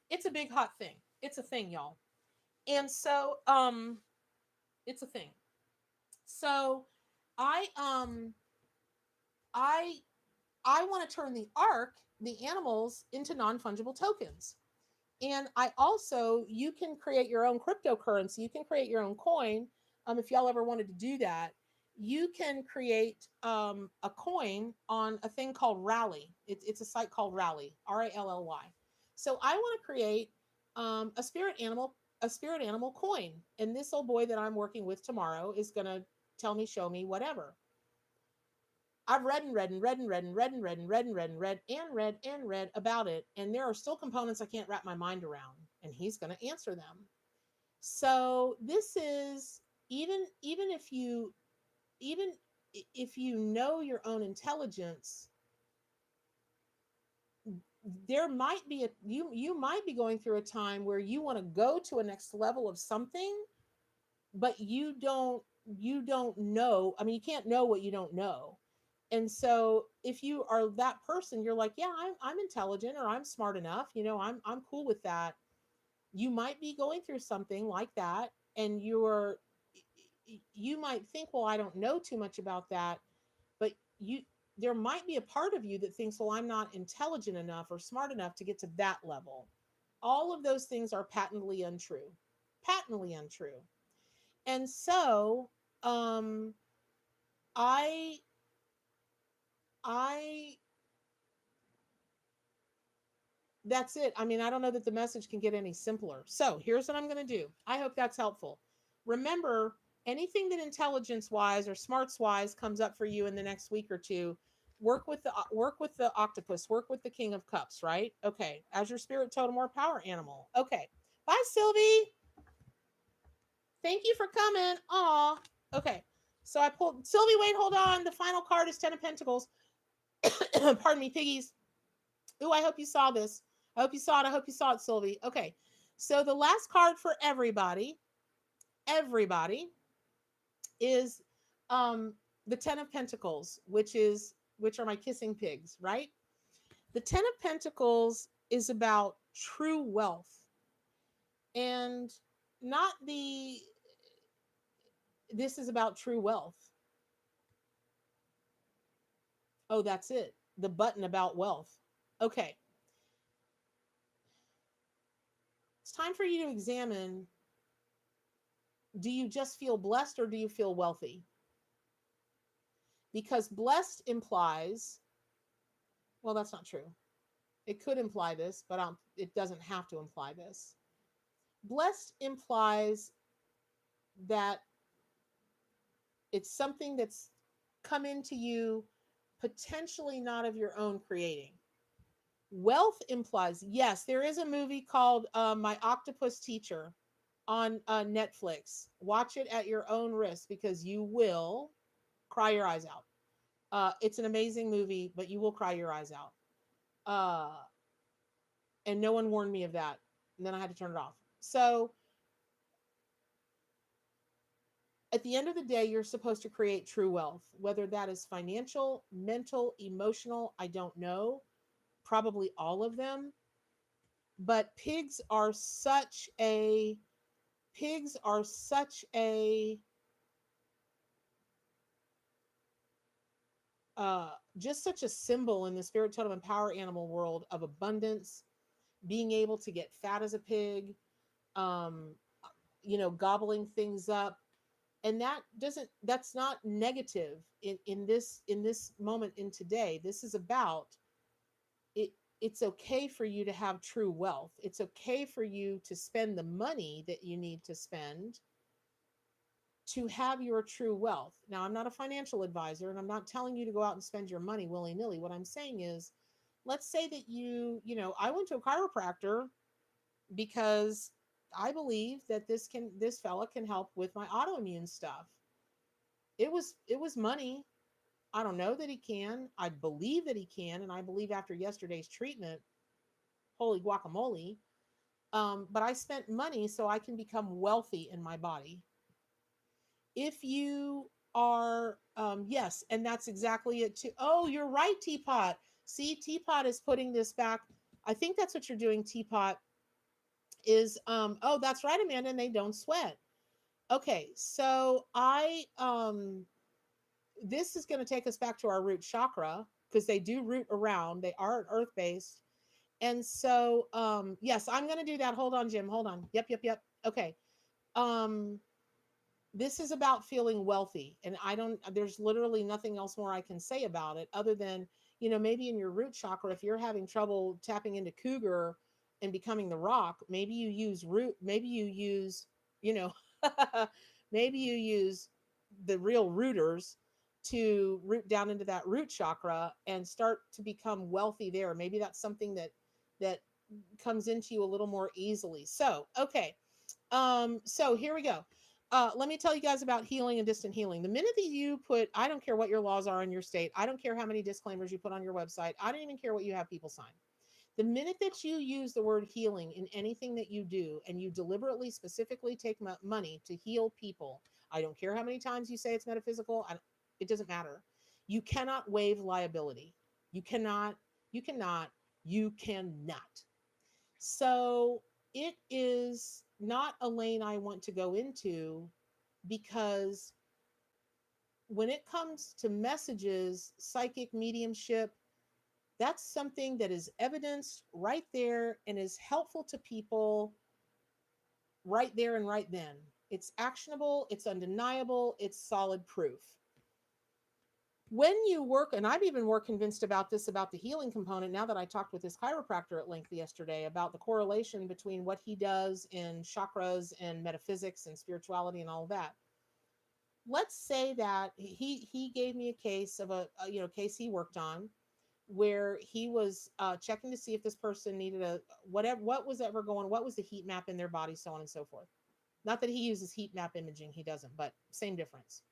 It's a big hot thing. It's a thing, y'all. And so, it's a thing. So, I um I I want to turn the arc, the animals, into non-fungible tokens. And I also, you can create your own cryptocurrency. You can create your own coin. If y'all ever wanted to do that, you can create a coin on a thing called Rally. It's a site called Rally, Rally. So I want to create a spirit animal coin. And this old boy that I'm working with tomorrow is going to tell me, show me, whatever. I've read and read and read and read and read and read and read and read and read and read and read about it. And there are still components I can't wrap my mind around. And he's going to answer them. So this is, even if you, even if you know your own intelligence, there might be a, you might be going through a time where you want to go to a next level of something, but you don't know. I mean, you can't know what you don't know. And so if you are that person, you're like, yeah, I'm intelligent, or I'm smart enough, I'm cool with that. You might be going through something like that, and you might think, well, I don't know too much about that, but there might be a part of you that thinks, well, I'm not intelligent enough or smart enough to get to that level. All of those things are patently untrue. Patently untrue. And so, um I I that's it. I mean, I don't know that the message can get any simpler. So, here's what I'm going to do. I hope that's helpful. Remember, anything that intelligence wise or smarts wise comes up for you in the next week or two, work with the octopus, work with the king of cups, right? Okay, as your spirit totem or power animal. Okay. Bye, Sylvie. Thank you for coming. Aw. Okay. So I pulled Sylvie, wait, hold on. The final card is 10 of Pentacles. Pardon me, piggies. Ooh, I hope you saw this. I hope you saw it. I hope you saw it, Sylvie. Okay. So the last card for everybody is the 10 of Pentacles, which are my kissing pigs, right? The 10 of Pentacles is about true wealth, and not the this is about true wealth. Oh, that's it. The button about wealth. Okay. It's time for you to examine, do you just feel blessed or do you feel wealthy? Because blessed implies, well, that's not true. It could imply this, but it doesn't have to imply this. Blessed implies that it's something that's come into you, potentially not of your own creating. Wealth implies, yes, there is a movie called My Octopus Teacher on Netflix. Watch it at your own risk because you will cry your eyes out. It's an amazing movie, but you will cry your eyes out. Uh, and no one warned me of that. And then I had to turn it off. So at the end of the day, you're supposed to create true wealth, whether that is financial, mental, emotional. I don't know. Probably all of them. But pigs are such a just such a symbol in the spirit totem and power animal world of abundance, being able to get fat as a pig, um, gobbling things up. And that's not negative in this moment in today. This is about it. It's okay for you to have true wealth. It's okay for you to spend the money that you need to spend to have your true wealth. Now, I'm not a financial advisor and I'm not telling you to go out and spend your money willy-nilly. What I'm saying is, let's say that I went to a chiropractor because I believe that this fella can help with my autoimmune stuff. It was money. I don't know that he can. I believe that he can, and I believe after yesterday's treatment, holy guacamole. But I spent money so I can become wealthy in my body. If you are, yes, and that's exactly it too. Oh, you're right, Teapot. See, Teapot is putting this back. I think that's what you're doing, Teapot. Oh, that's right, Amanda, and they don't sweat. Okay, so this is going to take us back to our root chakra because they do root around. They are earth based. And so, yes, I'm going to do that. Hold on, Jim. Hold on. Yep, yep, yep. Okay. Um, this is about feeling wealthy. And there's literally nothing else more I can say about it other than, maybe in your root chakra, if you're having trouble tapping into cougar and becoming the rock, maybe you use, you know, maybe you use the real rooters to root down into that root chakra and start to become wealthy there. Maybe that's something that comes into you a little more easily. So, okay. So here we go. Let me tell you guys about healing and distant healing. The minute that you put, I don't care what your laws are in your state, I don't care how many disclaimers you put on your website, I don't even care what you have people sign. The minute that you use the word healing in anything that you do and you deliberately, specifically take money to heal people, I don't care how many times you say it's metaphysical, it doesn't matter. You cannot waive liability. You cannot, you cannot, you cannot. So it is not a lane I want to go into because when it comes to messages, psychic mediumship, that's something that is evidenced right there and is helpful to people right there and right then. It's actionable, it's undeniable, it's solid proof. When you work, and I'm even more convinced about this, about the healing component, now that I talked with this chiropractor at length yesterday about the correlation between what he does in chakras and metaphysics and spirituality and all of that. Let's say that he gave me a case of a case he worked on where he was checking to see if this person needed a whatever, what was ever going, what was the heat map in their body, so on and so forth. Not that he uses heat map imaging, he doesn't, but same difference.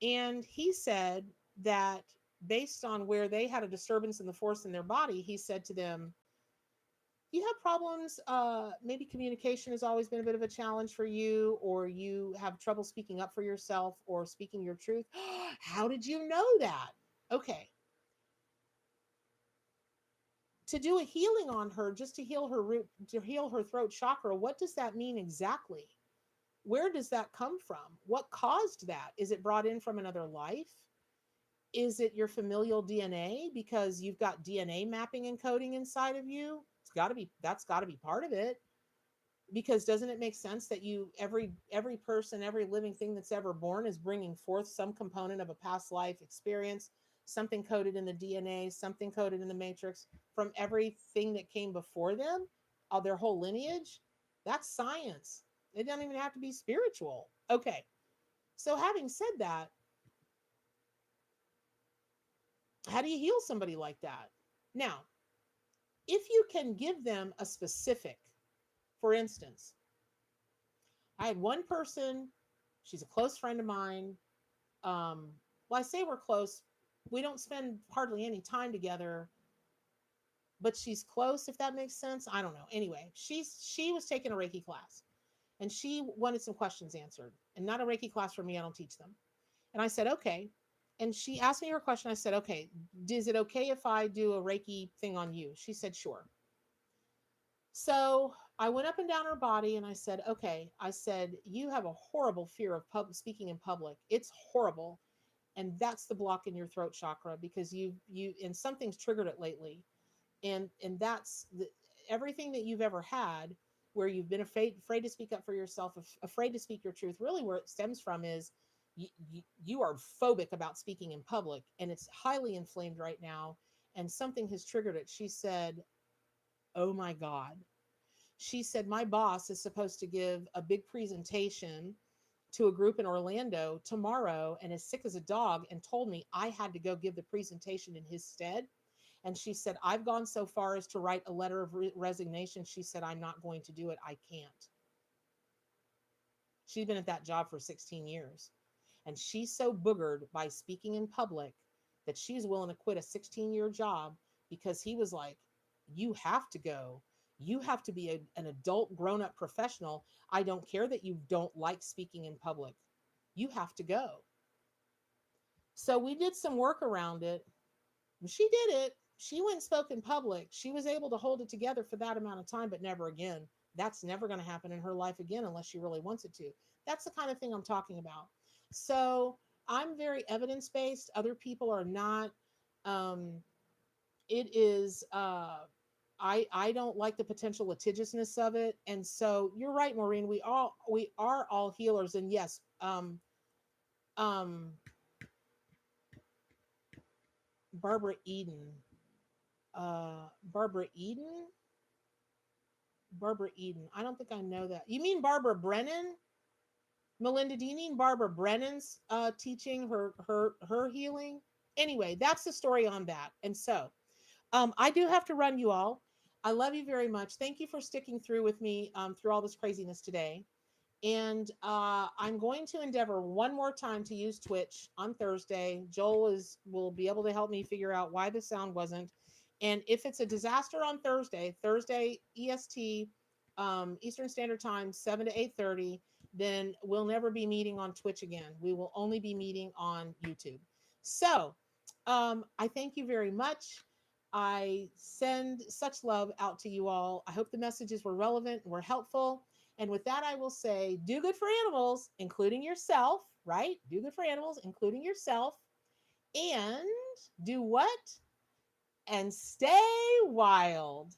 And he said that based on where they had a disturbance in the force in their body, he said to them, you have problems, maybe communication has always been a bit of a challenge for you, or you have trouble speaking up for yourself or speaking your truth. How did you know that? Okay, to do a healing on her, just to heal her root, to heal her throat chakra, what does that mean exactly? Where does that come from? What caused that? Is it brought in from another life? Is it your familial DNA because you've got DNA mapping and coding inside of you? It's got to be, that's got to be part of it. Because doesn't it make sense that you, every person, every living thing that's ever born is bringing forth some component of a past life experience, something coded in the DNA, something coded in the matrix from everything that came before them, their whole lineage? That's science. It doesn't even have to be spiritual. Okay. So having said that, how do you heal somebody like that? Now, if you can give them a specific, for instance, I had one person, she's a close friend of mine. Well, I say we're close. We don't spend hardly any time together, but she's close, if that makes sense. I don't know. Anyway, she was taking a Reiki class and she wanted some questions answered. And not a Reiki class for me, I don't teach them. And I said, okay. And she asked me her question. I said, okay, is it okay if I do a Reiki thing on you? She said, sure. So I went up and down her body and I said, okay, I said, you have a horrible fear of speaking in public. It's horrible. And that's the block in your throat chakra because and something's triggered it lately. And that's everything that you've ever had where you've been afraid to speak up for yourself, afraid to speak your truth. Really where it stems from is you are phobic about speaking in public and it's highly inflamed right now. And something has triggered it. She said, oh my God. She said, my boss is supposed to give a big presentation to a group in Orlando tomorrow and is sick as a dog and told me I had to go give the presentation in his stead. And she said, I've gone so far as to write a letter of resignation. She said, I'm not going to do it. I can't. She's been at that job for 16 years. And she's so boogered by speaking in public that she's willing to quit a 16-year job because he was like, you have to go. You have to be an adult, grown up professional. I don't care that you don't like speaking in public. You have to go. So we did some work around it. She did it. She went and spoke in public. She was able to hold it together for that amount of time, but never again. That's never going to happen in her life again unless she really wants it to. That's the kind of thing I'm talking about. So I'm very evidence based. Other people are not. Um, it is. I don't like the potential litigiousness of it, and so you're right, Maureen. We are all healers, and yes, um, Barbara Eden, Barbara Eden, Barbara Eden. I don't think I know that. You mean Barbara Brennan? Melinda, do you mean Barbara Brennan's teaching her healing? Anyway, that's the story on that. And so, I do have to run, you all. I love you very much. Thank you for sticking through with me through all this craziness today. And I'm going to endeavor one more time to use Twitch on Thursday. Joel is will be able to help me figure out why the sound wasn't. And if it's a disaster on Thursday EST, Eastern Standard Time, 7 to 8:30, then we'll never be meeting on Twitch again. We will only be meeting on YouTube. So I thank you very much. I send such love out to you all. I hope the messages were relevant, were helpful. And with that, I will say do good for animals, including yourself, right? Do good for animals, including yourself. And do what? And stay wild.